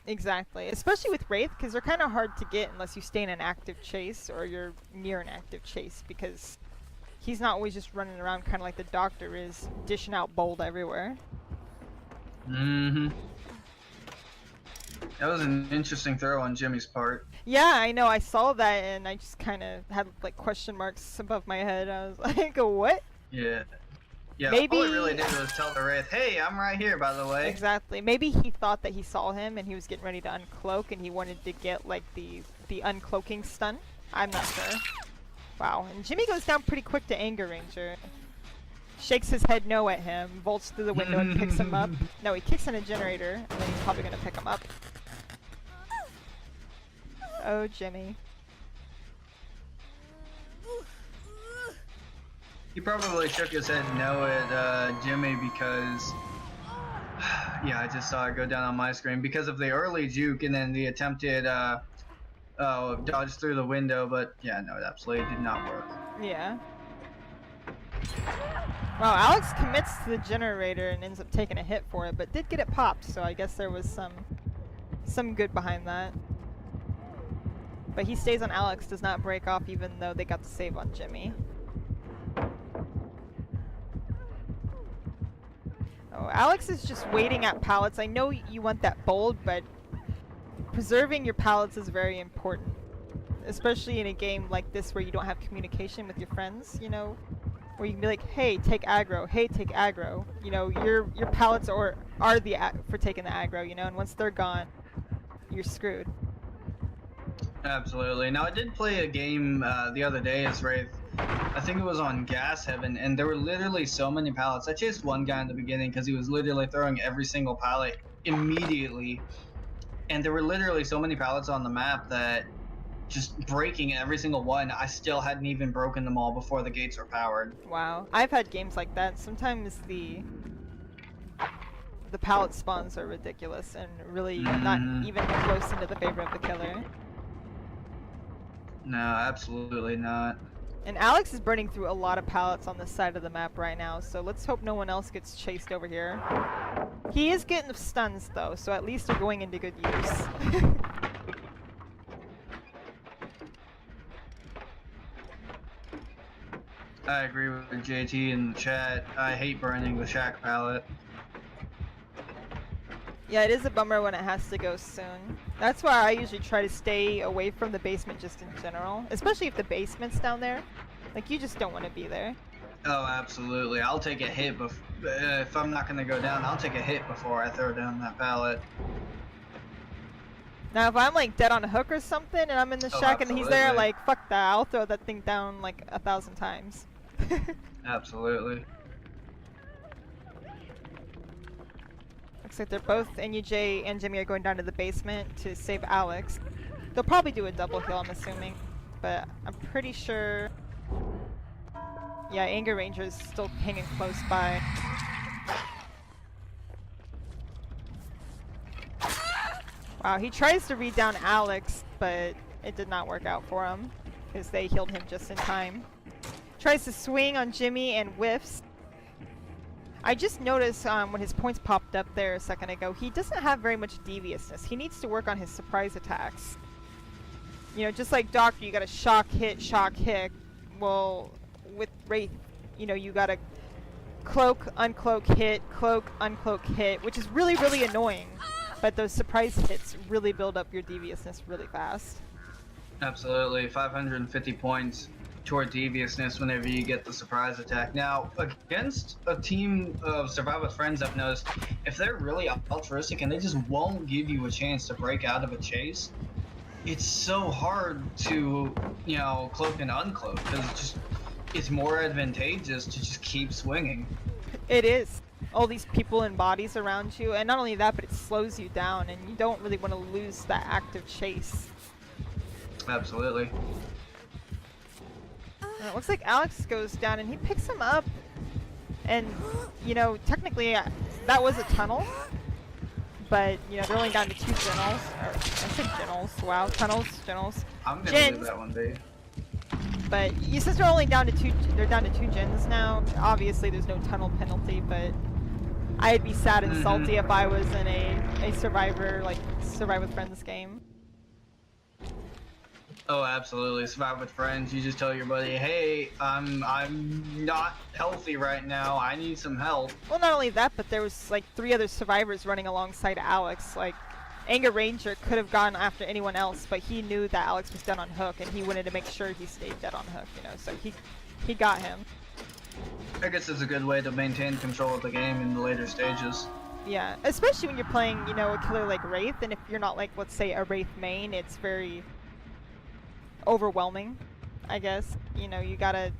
Exactly. Especially with Wraith, because they're kind of hard to get unless you stay in an active chase, or you're near an active chase, because he's not always just running around kind of like the Doctor is, dishing out bold everywhere. Mm-hmm. That was an interesting throw on Jimmy's part. Yeah, I know. I saw that and I just kind of had like question marks above my head. I was like, what? Yeah. Yeah, Maybe... all he really did was tell the Wraith, hey, I'm right here, by the way. Exactly. Maybe he thought that he saw him and he was getting ready to uncloak and he wanted to get like the uncloaking stun. I'm not sure. Wow. And Jimmy goes down pretty quick to AngerRanger. Shakes his head no at him, vaults through the window and picks him up. No, he kicks in a generator, and then he's probably going to pick him up. Oh, Jimmy. He probably shook his head no at Jimmy because... yeah, I just saw it go down on my screen. Because of the early juke and then the attempted dodge through the window, but yeah, no, it absolutely did not work. Yeah. Well, Alex commits to the generator and ends up taking a hit for it, but did get it popped, so I guess there was some good behind that. But he stays on Alex, does not break off even though they got the save on Jimmy. Oh, Alex is just waiting at pallets. I know you want that bold, but preserving your pallets is very important. Especially in a game like this where you don't have communication with your friends, you know? Where you can be like, hey, take aggro, hey, take aggro. You know, your pallets are for taking the aggro, you know, and once they're gone, you're screwed. Absolutely. Now, I did play a game the other day as Wraith. I think it was on Gas Heaven, and there were literally so many pallets. I chased one guy in the beginning because he was literally throwing every single pallet immediately. And there were literally so many pallets on the map that just breaking every single one, I still hadn't even broken them all before the gates were powered. Wow. I've had games like that. Sometimes the pallet spawns are ridiculous and really not even close into the favor of the killer. No, absolutely not. And Alex is burning through a lot of pallets on this side of the map right now, so let's hope no one else gets chased over here. He is getting the stuns though, so at least they're going into good use. I agree with JT in the chat. I hate burning the shack pallet. Yeah, it is a bummer when it has to go soon. That's why I usually try to stay away from the basement just in general. Especially if the basement's down there. Like, you just don't want to be there. Oh, absolutely. I'll take a hit if I'm not going to go down, I'll take a hit before I throw down that pallet. Now, if I'm like dead on a hook or something and I'm in the shack and he's there, like, fuck that. I'll throw that thing down like 1,000 times. Absolutely. Looks like they're both NUJ and Jimmy are going down to the basement to save Alex. They'll probably do a double heal, I'm assuming. But I'm pretty sure... yeah, AngerRanger is still hanging close by. Wow, he tries to read down Alex, but it did not work out for him. Because they healed him just in time. Tries to swing on Jimmy and whiffs. I just noticed when his points popped up there a second ago, he doesn't have very much deviousness. He needs to work on his surprise attacks. You know, just like Doctor, you gotta shock hit, shock hit. Well, with Wraith, you know, you gotta cloak, uncloak, hit, cloak, uncloak, hit, which is really, really annoying. But those surprise hits really build up your deviousness really fast. Absolutely, 550 points toward deviousness whenever you get the surprise attack. Now, against a team of Survive with Friends, I've noticed if they're really altruistic and they just won't give you a chance to break out of a chase, it's so hard to, you know, cloak and uncloak because it's more advantageous to just keep swinging. It is. All these people and bodies around you, and not only that, but it slows you down, and you don't really want to lose that active chase. Absolutely. It looks like Alex goes down, and he picks him up. And, you know, technically, that was a tunnel. But, you know, they're only down to 2 generals. Or, I said generals. Wow, tunnels, generals. I'm gonna leave that one be. But since they're only down to 2, they're down to 2 gens now. Obviously, there's no tunnel penalty, but I'd be sad and salty if I was in a Survivor, like, Survive with Friends game. Oh, absolutely. Survive with Friends. You just tell your buddy, hey, I'm not healthy right now. I need some help. Well, not only that, but there was like 3 other survivors running alongside Alex. Like, AngerRanger could have gone after anyone else, but he knew that Alex was dead on hook, and he wanted to make sure he stayed dead on hook, you know, so he got him. I guess it's a good way to maintain control of the game in the later stages. Yeah, especially when you're playing, you know, a killer like Wraith, and if you're not like, let's say, a Wraith main, it's very overwhelming, I guess. You know, you gotta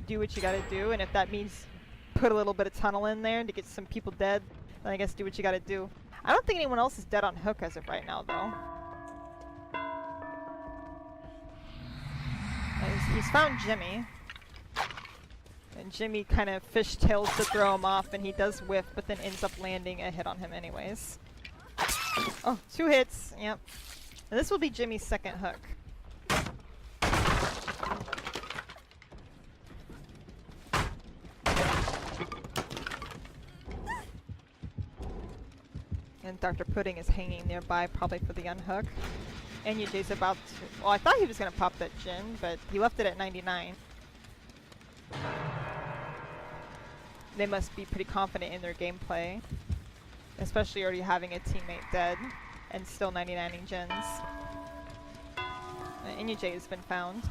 do what you gotta do, and if that means put a little bit of tunnel in there to get some people dead, then I guess do what you gotta do. I don't think anyone else is dead on hook as of right now, though. He's found Jimmy. And Jimmy kind of fishtails to throw him off, and he does whiff, but then ends up landing a hit on him anyways. Oh, 2 hits, yep. And this will be Jimmy's second hook. And Dr. Pudding is hanging nearby, probably for the unhook. And UJ's about to... Well, I thought he was going to pop that gen, but he left it at 99. They must be pretty confident in their gameplay. Especially already having a teammate dead and still 99ing gens. NUJ has been found.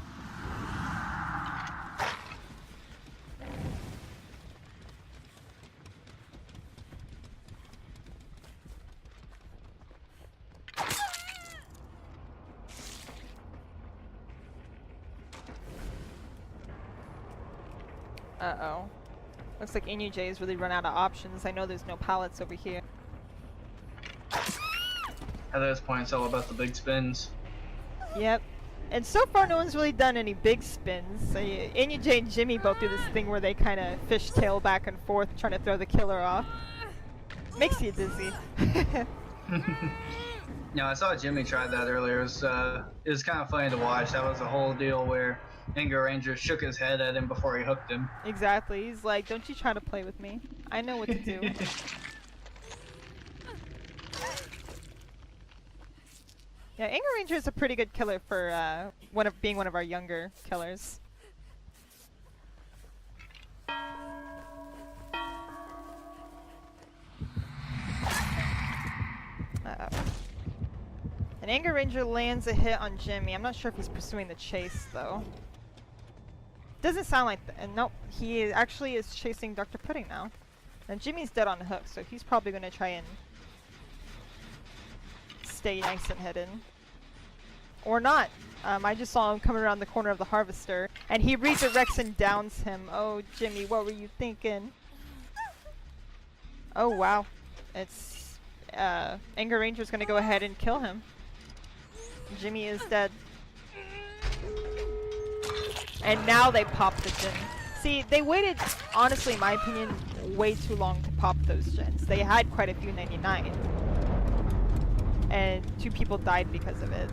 Uh-oh. Looks like NUJ has really run out of options. I know there's no pallets over here. At this point, it's all about the big spins. Yep. And so far, no one's really done any big spins. NUJ and Jimmy both do this thing where they kind of fishtail back and forth, trying to throw the killer off. Makes you dizzy. No, I saw Jimmy try that earlier. It was kind of funny to watch. That was a whole deal where AngerRanger shook his head at him before he hooked him. Exactly. He's like, don't you try to play with me. I know what to do. Yeah, AngerRanger is a pretty good killer for being one of our younger killers. And AngerRanger lands a hit on Jimmy. I'm not sure if he's pursuing the chase, though. Doesn't sound like that. And nope, he actually is chasing Dr. Pudding now. And Jimmy's dead on hook, so he's probably going to try and stay nice and hidden. Or not. I just saw him coming around the corner of the harvester, and he redirects and downs him. Oh, Jimmy, what were you thinking? Oh, wow. It's... AngerRanger's going to go ahead and kill him. Jimmy is dead. And now they pop the gen. See, they waited, honestly, in my opinion, way too long to pop those gens. They had quite a few 99. And 2 people died because of it.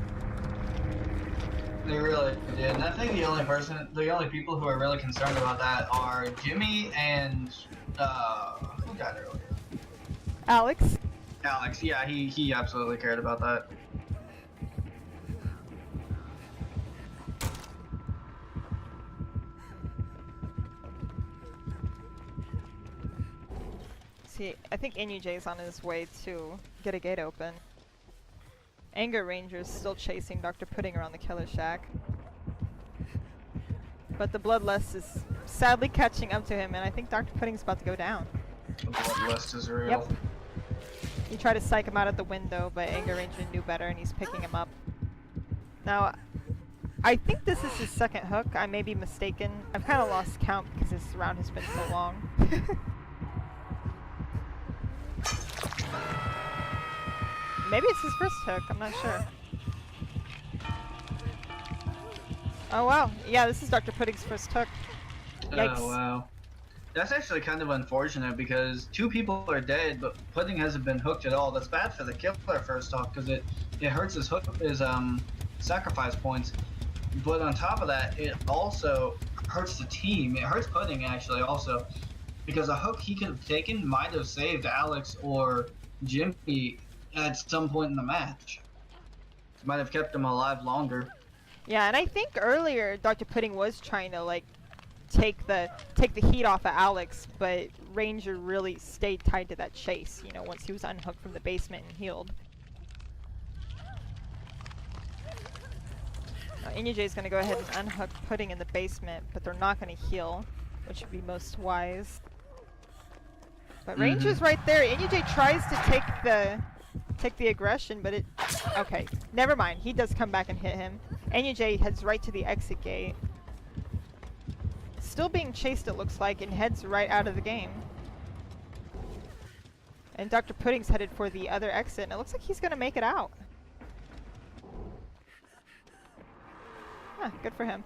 They really did. And I think the only people who are really concerned about that are Jimmy and, who died earlier? Alex? Alex, yeah, he absolutely cared about that. See, I think NUJ's on his way to get a gate open. AngerRanger is still chasing Dr. Pudding around the Killer Shack. But the Bloodlust is sadly catching up to him, and I think Dr. Pudding's about to go down. The Bloodlust is real. Yep. He tried to psych him out at the window, but AngerRanger knew better, and he's picking him up. Now, I think this is his second hook. I may be mistaken. I've kind of lost count because this round has been so long. Maybe it's his first hook. I'm not sure. Oh wow. Yeah, this is Dr. Pudding's first hook. Yikes. Oh wow. That's actually kind of unfortunate because 2 people are dead, but Pudding hasn't been hooked at all. That's bad for the killer first off because it hurts his sacrifice points. But on top of that, it also hurts the team. It hurts Pudding actually also because a hook he could have taken might have saved Alex or Jimmy at some point in the match. Might have kept him alive longer. Yeah, and I think earlier Dr. Pudding was trying to like take the heat off of Alex, but Ranger really stayed tied to that chase, you know, once he was unhooked from the basement and healed. NUJ is going to go ahead and unhook Pudding in the basement, but they're not going to heal, which would be most wise. But Ranger's right there. NUJ tries to take the aggression, but it... Okay, never mind. He does come back and hit him. NUJ heads right to the exit gate. Still being chased, it looks like, and heads right out of the game. And Dr. Pudding's headed for the other exit, and it looks like he's going to make it out. Huh, good for him.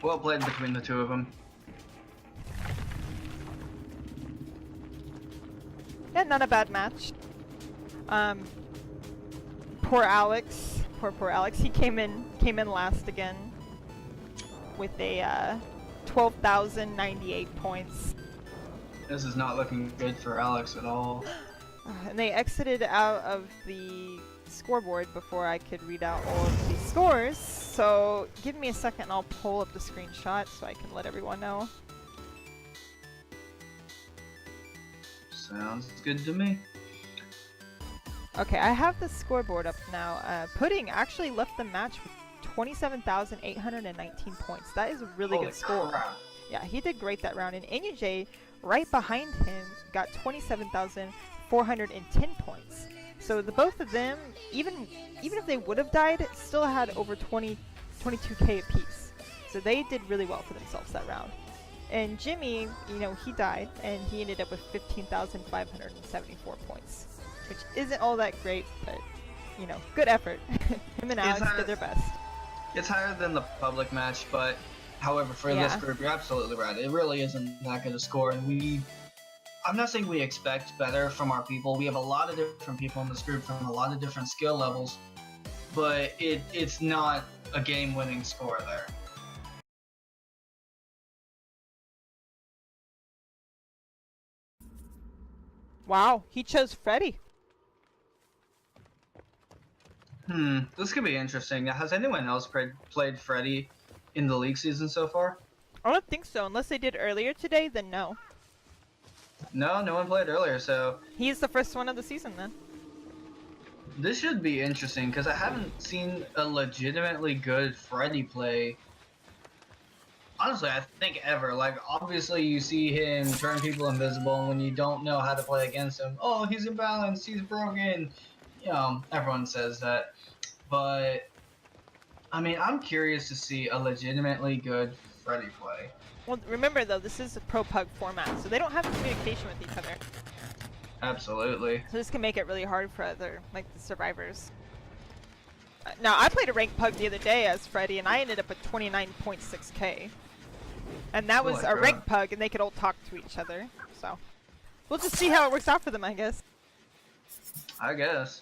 Well played between the 2 of them. Yeah, not a bad match. Poor Alex. Poor Alex. He came in last again with a 12,098 points. This is not looking good for Alex at all. And they exited out of the scoreboard before I could read out all of the scores. So give me a second and I'll pull up the screenshot so I can let everyone know. Sounds good to me. Okay, I have the scoreboard up now. Pudding actually left the match with 27,819 points. That is a really good score. Crap. Yeah, he did great that round. And NUJ, right behind him, got 27,410 points. So the both of them, even if they would have died, still had over 22k apiece. So they did really well for themselves that round. And Jimmy, you know, he died, and he ended up with 15,574 points, which isn't all that great, but, you know, good effort. Him and Alex did their best. It's higher than the public match, but however, for this group, you're absolutely right. It really isn't that good a score, and I'm not saying we expect better from our people. We have a lot of different people in this group from a lot of different skill levels, but it's not a game-winning score there. Wow, he chose Freddy. This could be interesting. Has anyone else played Freddy in the league season so far? I don't think so. Unless they did earlier today, then no. No one played earlier, so... He's the first one of the season, then. This should be interesting, because I haven't seen a legitimately good Freddy play. Honestly, I think ever. Like, obviously you see him turn people invisible, and when you don't know how to play against him, oh, he's imbalanced, he's broken. You know, everyone says that. But, I mean, I'm curious to see a legitimately good Freddy play. Well, remember though, this is a pro pug format, so they don't have communication with each other. Absolutely. So this can make it really hard for other, like, the survivors. Now, I played a ranked pug the other day as Freddy, and I ended up with 29.6k. And that was a ranked pug, and they could all talk to each other. So, we'll just see how it works out for them, I guess. I guess.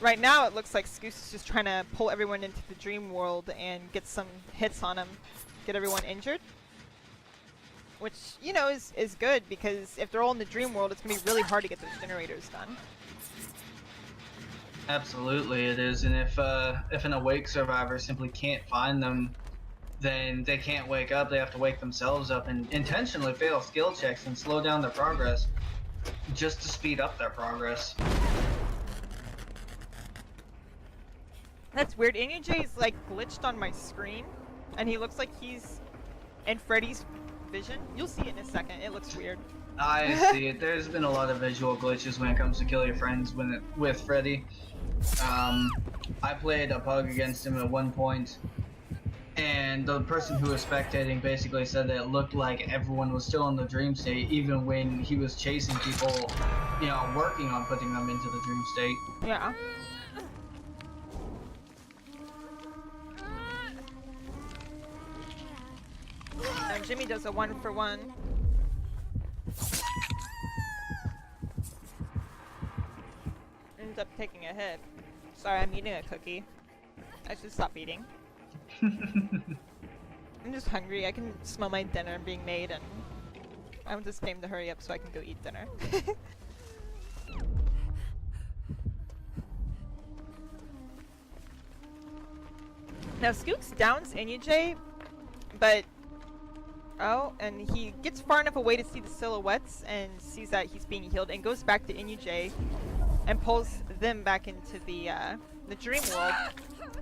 Right now, it looks like Skooks is just trying to pull everyone into the dream world and get some hits on them, get everyone injured. Which, you know, is good, because if they're all in the dream world, it's going to be really hard to get those generators done. Absolutely, it is. And if an awake survivor simply can't find them then they can't wake up. They have to wake themselves up and intentionally fail skill checks and slow down their progress just to speed up their progress. That's weird. NUJ is like glitched on my screen, and he looks like he's in Freddy's vision. You'll see it in a second. It looks weird. I see it. There's been a lot of visual glitches when it comes to kill your friends with Freddy. I played a pug against him at one point, and the person who was spectating basically said that it looked like everyone was still in the dream state, even when he was chasing people, you know, working on putting them into the dream state. Yeah. And Jimmy does a 1-for-1. Ends up taking a hit. Sorry, I'm eating a cookie. I should stop eating. I'm just hungry. I can smell my dinner being made, and I want this game to hurry up so I can go eat dinner. Now, Skooks downs NUJ, but... Oh, and he gets far enough away to see the silhouettes and sees that he's being healed and goes back to NUJ and pulls them back into the dream world.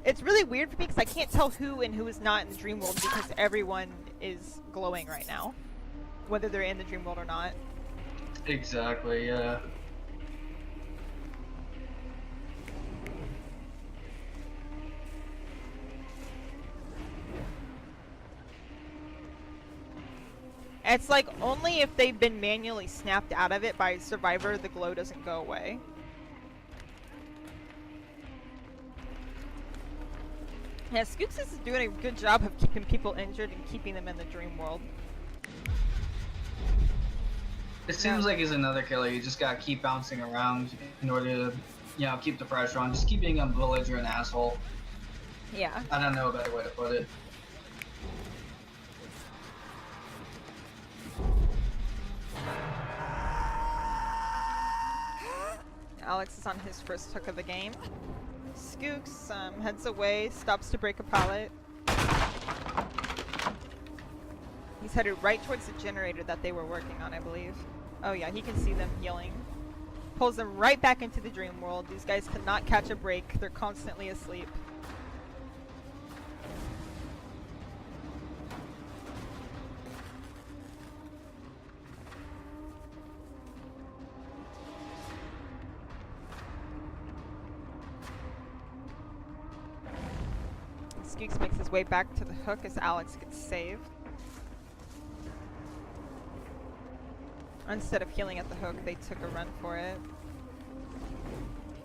It's really weird for me because I can't tell who and who is not in the dream world because everyone is glowing right now, whether they're in the dream world or not. Exactly, yeah. It's like only if they've been manually snapped out of it by Survivor, the glow doesn't go away. Yeah, Skooks is doing a good job of keeping people injured and keeping them in the dream world. It seems like he's another killer. You just gotta keep bouncing around in order to, you know, keep the pressure on. Just keep being a belligerent asshole. Yeah. I don't know a better way to put it. Alex is on his first hook of the game. Skooks heads away, stops to break a pallet. He's headed right towards the generator that they were working on, I believe. Oh yeah, he can see them healing. Pulls them right back into the dream world. These guys cannot catch a break. They're constantly asleep. Skooks makes his way back to the hook as Alex gets saved. Instead of healing at the hook, they took a run for it.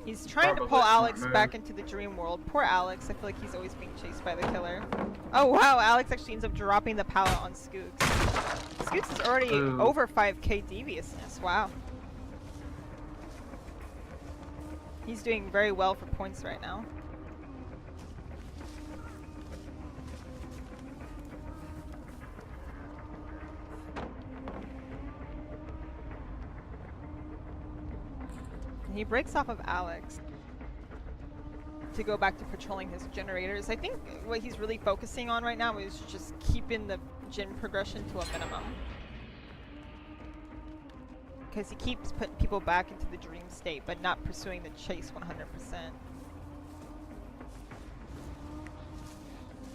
He's trying to pull Alex back into the dream world. Poor Alex, I feel like he's always being chased by the killer. Oh wow, Alex actually ends up dropping the pallet on Skooks. Skooks is already over 5k deviousness, wow. He's doing very well for points right now. He breaks off of Alex to go back to patrolling his generators. I think what he's really focusing on right now is just keeping the gen progression to a minimum. Because he keeps putting people back into the dream state, but not pursuing the chase 100%.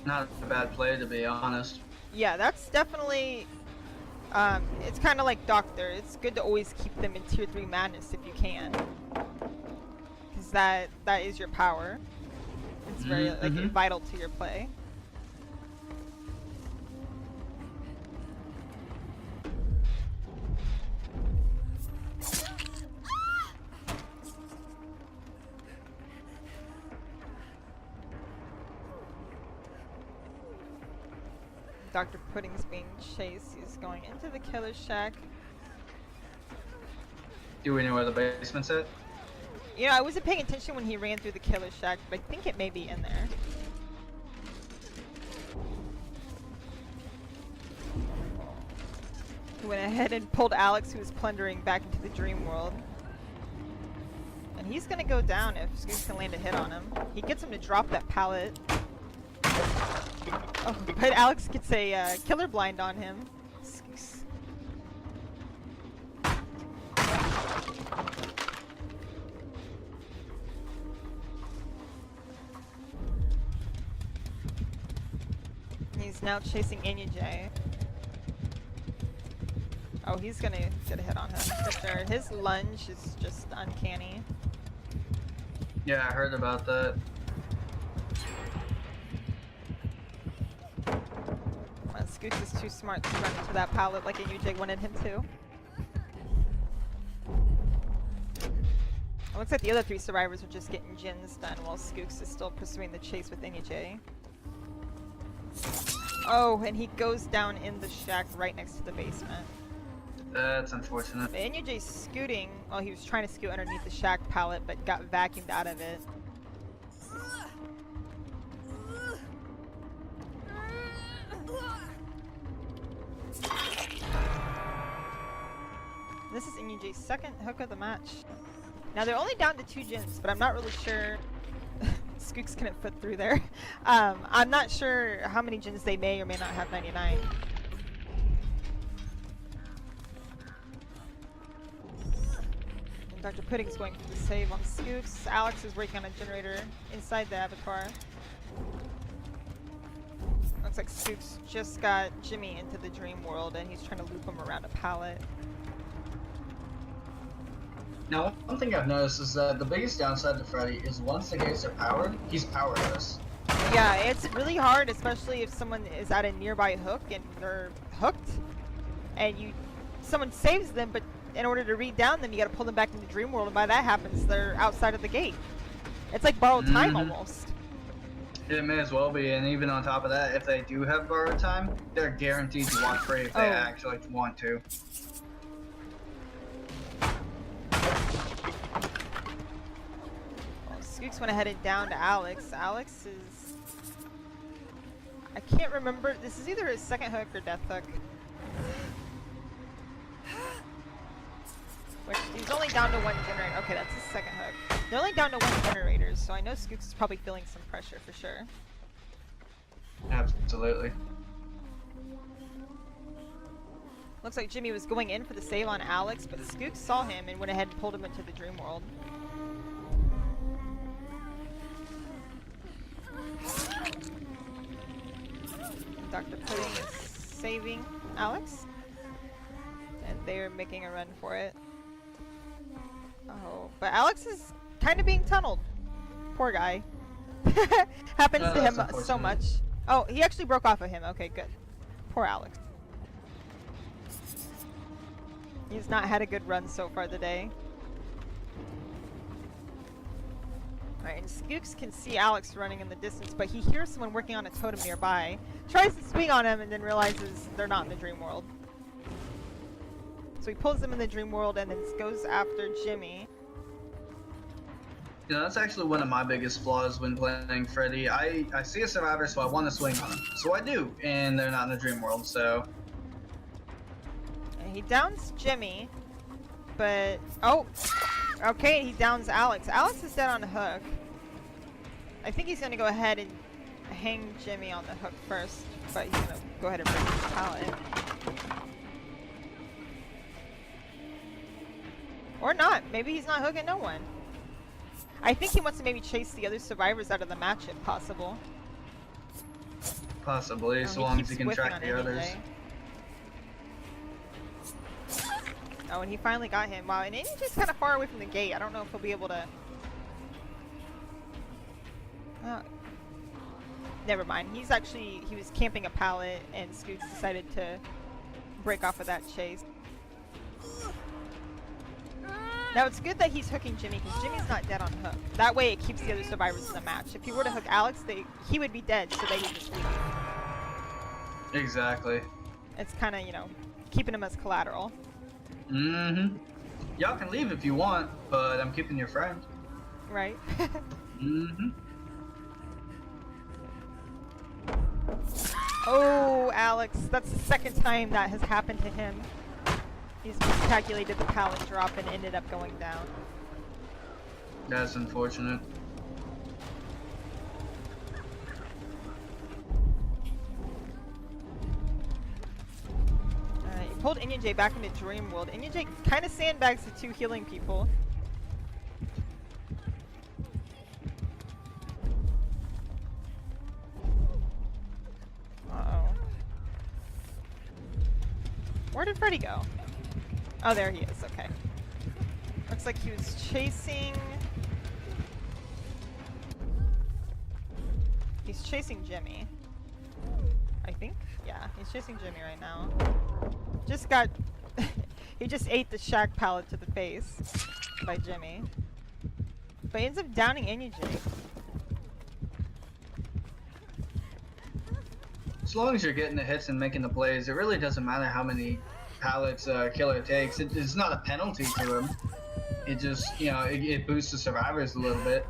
Not a bad play, to be honest. Yeah, that's definitely... it's kind of like Doctor. It's good to always keep them in tier 3 madness if you can. Because that is your power. It's very vital to your play. Dr. Pudding's being chased. He's going into the killer's shack. Do we know where the basement's at? You know, I wasn't paying attention when he ran through the killer's shack, but I think it may be in there. He went ahead and pulled Alex, who was plundering, back into the dream world. And he's gonna go down if Skooks can land a hit on him. He gets him to drop that pallet. Oh, but Alex gets a killer blind on him. Skooks. He's now chasing Inyuj. Oh, he's gonna get a hit on him for sure. His lunge is just uncanny. Yeah, I heard about that. Skooks is too smart to run into that pallet like Inyuj wanted him to. It looks like the other 3 survivors are just getting gens done while Skooks is still pursuing the chase with Inyuj. Oh, and he goes down in the shack right next to the basement. That's unfortunate. Inyuj's scooting, well, he was trying to scoot underneath the shack pallet, but got vacuumed out of it. This is Inyuj's second hook of the match. Now they're only down to 2 gens, but I'm not really sure. Skooks couldn't fit through there. I'm not sure how many gens they may or may not have 99. And Dr. Pudding's going for the save on Skooks. Alex is working on a generator inside the avatar. Looks like Skooks just got Jimmy into the dream world and he's trying to loop him around a pallet. Now, one thing I've noticed is that the biggest downside to Freddy is once the gates are powered, he's powerless. Yeah, it's really hard, especially if someone is at a nearby hook and they're hooked, and someone saves them, but in order to read down them, you gotta pull them back into the dream world, and by that happens, they're outside of the gate. It's like borrowed time almost. It may as well be, and even on top of that, if they do have borrowed time, they're guaranteed to walk free if they actually want to. Skooks went ahead and down to Alex. Alex is... I can't remember. This is either his second hook or death hook. Which, he's only down to 1 generator. Okay, that's his second hook. They're only down to 1 generator, so I know Skooks is probably feeling some pressure for sure. Absolutely. Looks like Jimmy was going in for the save on Alex, but Skooks saw him and went ahead and pulled him into the dream world. Dr. Pudding is saving Alex, and they're making a run for it. Oh, but Alex is kind of being tunneled. Poor guy. Happens to him so much. Oh, he actually broke off of him. Okay, good. Poor Alex. He's not had a good run so far today. Alright, and Skooks can see Alex running in the distance, but he hears someone working on a totem nearby. Tries to swing on him and then realizes they're not in the dream world. So he pulls them in the dream world and then goes after Jimmy. You know, that's actually one of my biggest flaws when playing Freddy. I see a survivor, so I want to swing on him. So I do, and they're not in the dream world, so... And he downs Jimmy, but... Oh! Okay, he downs Alex. Alex is dead on the hook. I think he's gonna go ahead and hang Jimmy on the hook first, but he's gonna go ahead and break his pallet. Or not. Maybe he's not hooking no one. I think he wants to maybe chase the other survivors out of the match if possible. Possibly, so long as he can track the others. Oh, and he finally got him. Wow, and he's just kind of far away from the gate. I don't know if he'll be able to... Oh. Never mind. He was camping a pallet, and Skooks decided to break off of that chase. Now, it's good that he's hooking Jimmy, because Jimmy's not dead on hook. That way, it keeps the other survivors in the match. If he were to hook Alex, he would be dead, so they would just leave. Exactly. It's kind of, you know, keeping him as collateral. Mm-hmm. Y'all can leave if you want, but I'm keeping your friend. Right. Mm-hmm. Oh, Alex. That's the second time that has happened to him. He's miscalculated the pallet drop and ended up going down. That's unfortunate. pulled NJ back into Dream World. NJ kind of sandbags the two healing people. Uh-oh. Where did Freddy go? Oh, there he is. Okay. Looks like he was chasing... He's chasing Jimmy. I think? Yeah, he's chasing Jimmy right now. Just got... he just ate the Shack pallet to the face by Jimmy. But he ends up downing NJ. As long as you're getting the hits and making the plays, it really doesn't matter how many pallets killer takes. It's not a penalty to him. It just, you know, it boosts the survivors a little bit.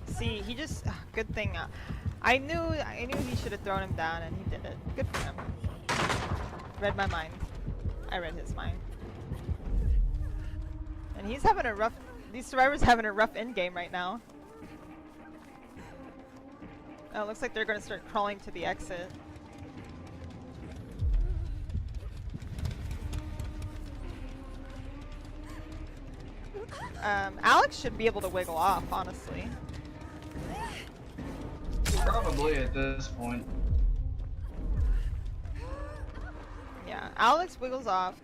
See, he just... good thing. I knew he should have thrown him down, and he did it. Good for him. Read my mind. I read his mind. And he's having a rough... These survivors having a rough endgame right now. Oh, it looks like they're going to start crawling to the exit. Alex should be able to wiggle off, honestly. Probably at this point. Yeah, Alex wiggles off,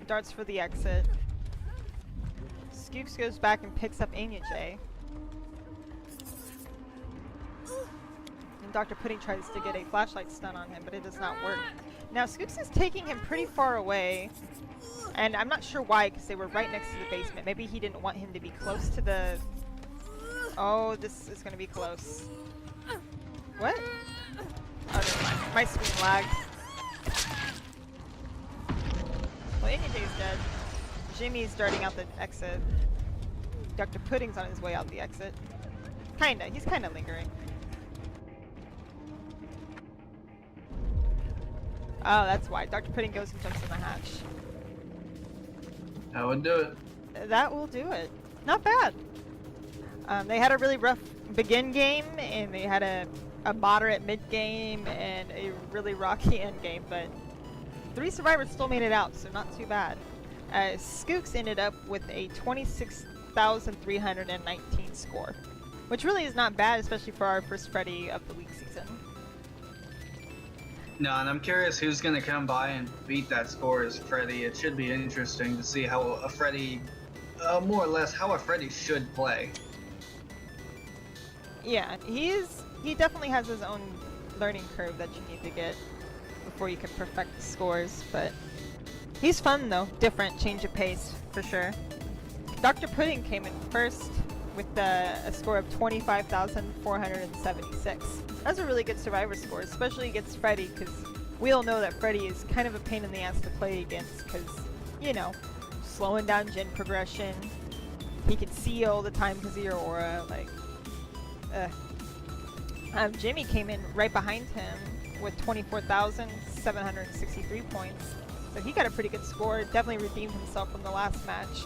darts for the exit. Skooks goes back and picks up AngerRanger. And Dr. Pudding tries to get a flashlight stun on him, but it does not work. Now, Skooks is taking him pretty far away. And I'm not sure why, because they were right next to the basement. Maybe he didn't want him to be close to the... Oh, this is going to be close. What? Oh, never mind. My screen lagged. Well, AngerRanger's dead. Jimmy's darting out the exit. Dr. Pudding's on his way out the exit. Kinda. He's kinda lingering. Oh, that's why. Dr. Pudding goes and jumps in the hatch. That would do it. That will do it. Not bad. They had a really rough begin game, and they had a moderate mid game, and a really rocky end game, but 3 survivors still made it out, so not too bad. Skooks ended up with a 26,319 score, which really is not bad, especially for our first Freddy of the week season. No, and I'm curious who's going to come by and beat that score as Freddy. It should be interesting to see how a Freddy, more or less, how a Freddy should play. Yeah, he definitely has his own learning curve that you need to get before you can perfect the scores, but he's fun though. Different, change of pace, for sure. Dr. Pudding came in first with a score of 25,476. That's a really good survivor score, especially against Freddy, because we all know that Freddy is kind of a pain in the ass to play against, because, you know, slowing down gen progression. He can see you all the time because of your aura, like, Jimmy came in right behind him with 24,763 points. So he got a pretty good score, definitely redeemed himself from the last match.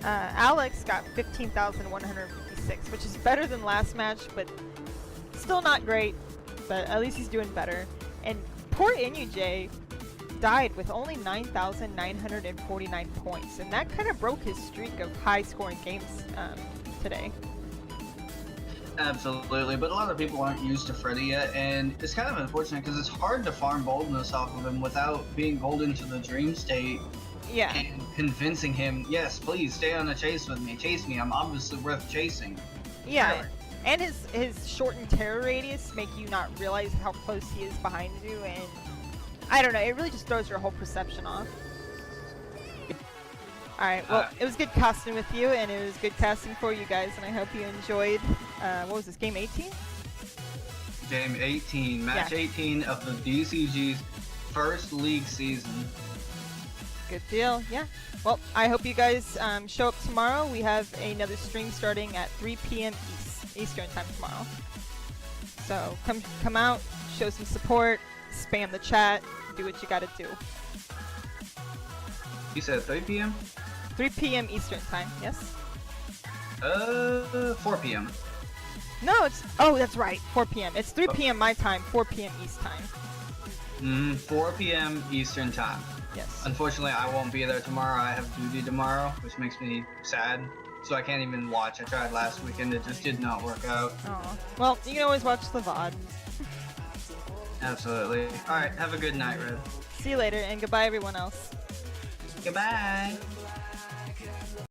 Alex got 15,156, which is better than last match, but still not great, but at least he's doing better. And poor NUJ died with only 9,949 points, and that kind of broke his streak of high-scoring games today. Absolutely, but a lot of people aren't used to Freddy yet, and it's kind of unfortunate because it's hard to farm boldness off of him without being pulled into the dream state. Yeah. And convincing him, yes, please stay on a chase with me. Chase me. I'm obviously worth chasing. Yeah. Tyler. And his shortened terror radius make you not realize how close he is behind you, and I don't know, it really just throws your whole perception off. Alright, well, it was good casting with you, and it was good casting for you guys, and I hope you enjoyed, what was this, game 18? Game 18, match 18 of the DCG's first league season. Good deal, yeah. Well, I hope you guys show up tomorrow. We have another stream starting at 3 p.m. Eastern time tomorrow. So come out, show some support, spam the chat, do what you gotta do. You said 3 p.m.? 3 p.m. Eastern time, yes? 4 p.m. No, it's... Oh, that's right, 4 p.m. It's 3 p.m. my time, 4 p.m. East time. 4 p.m. Eastern time. Yes. Unfortunately, I won't be there tomorrow. I have duty tomorrow, which makes me sad. So I can't even watch. I tried last weekend. It just did not work out. Aw. Well, you can always watch the VOD. Absolutely. All right. Have a good night, Red. See you later, and goodbye everyone else. Goodbye.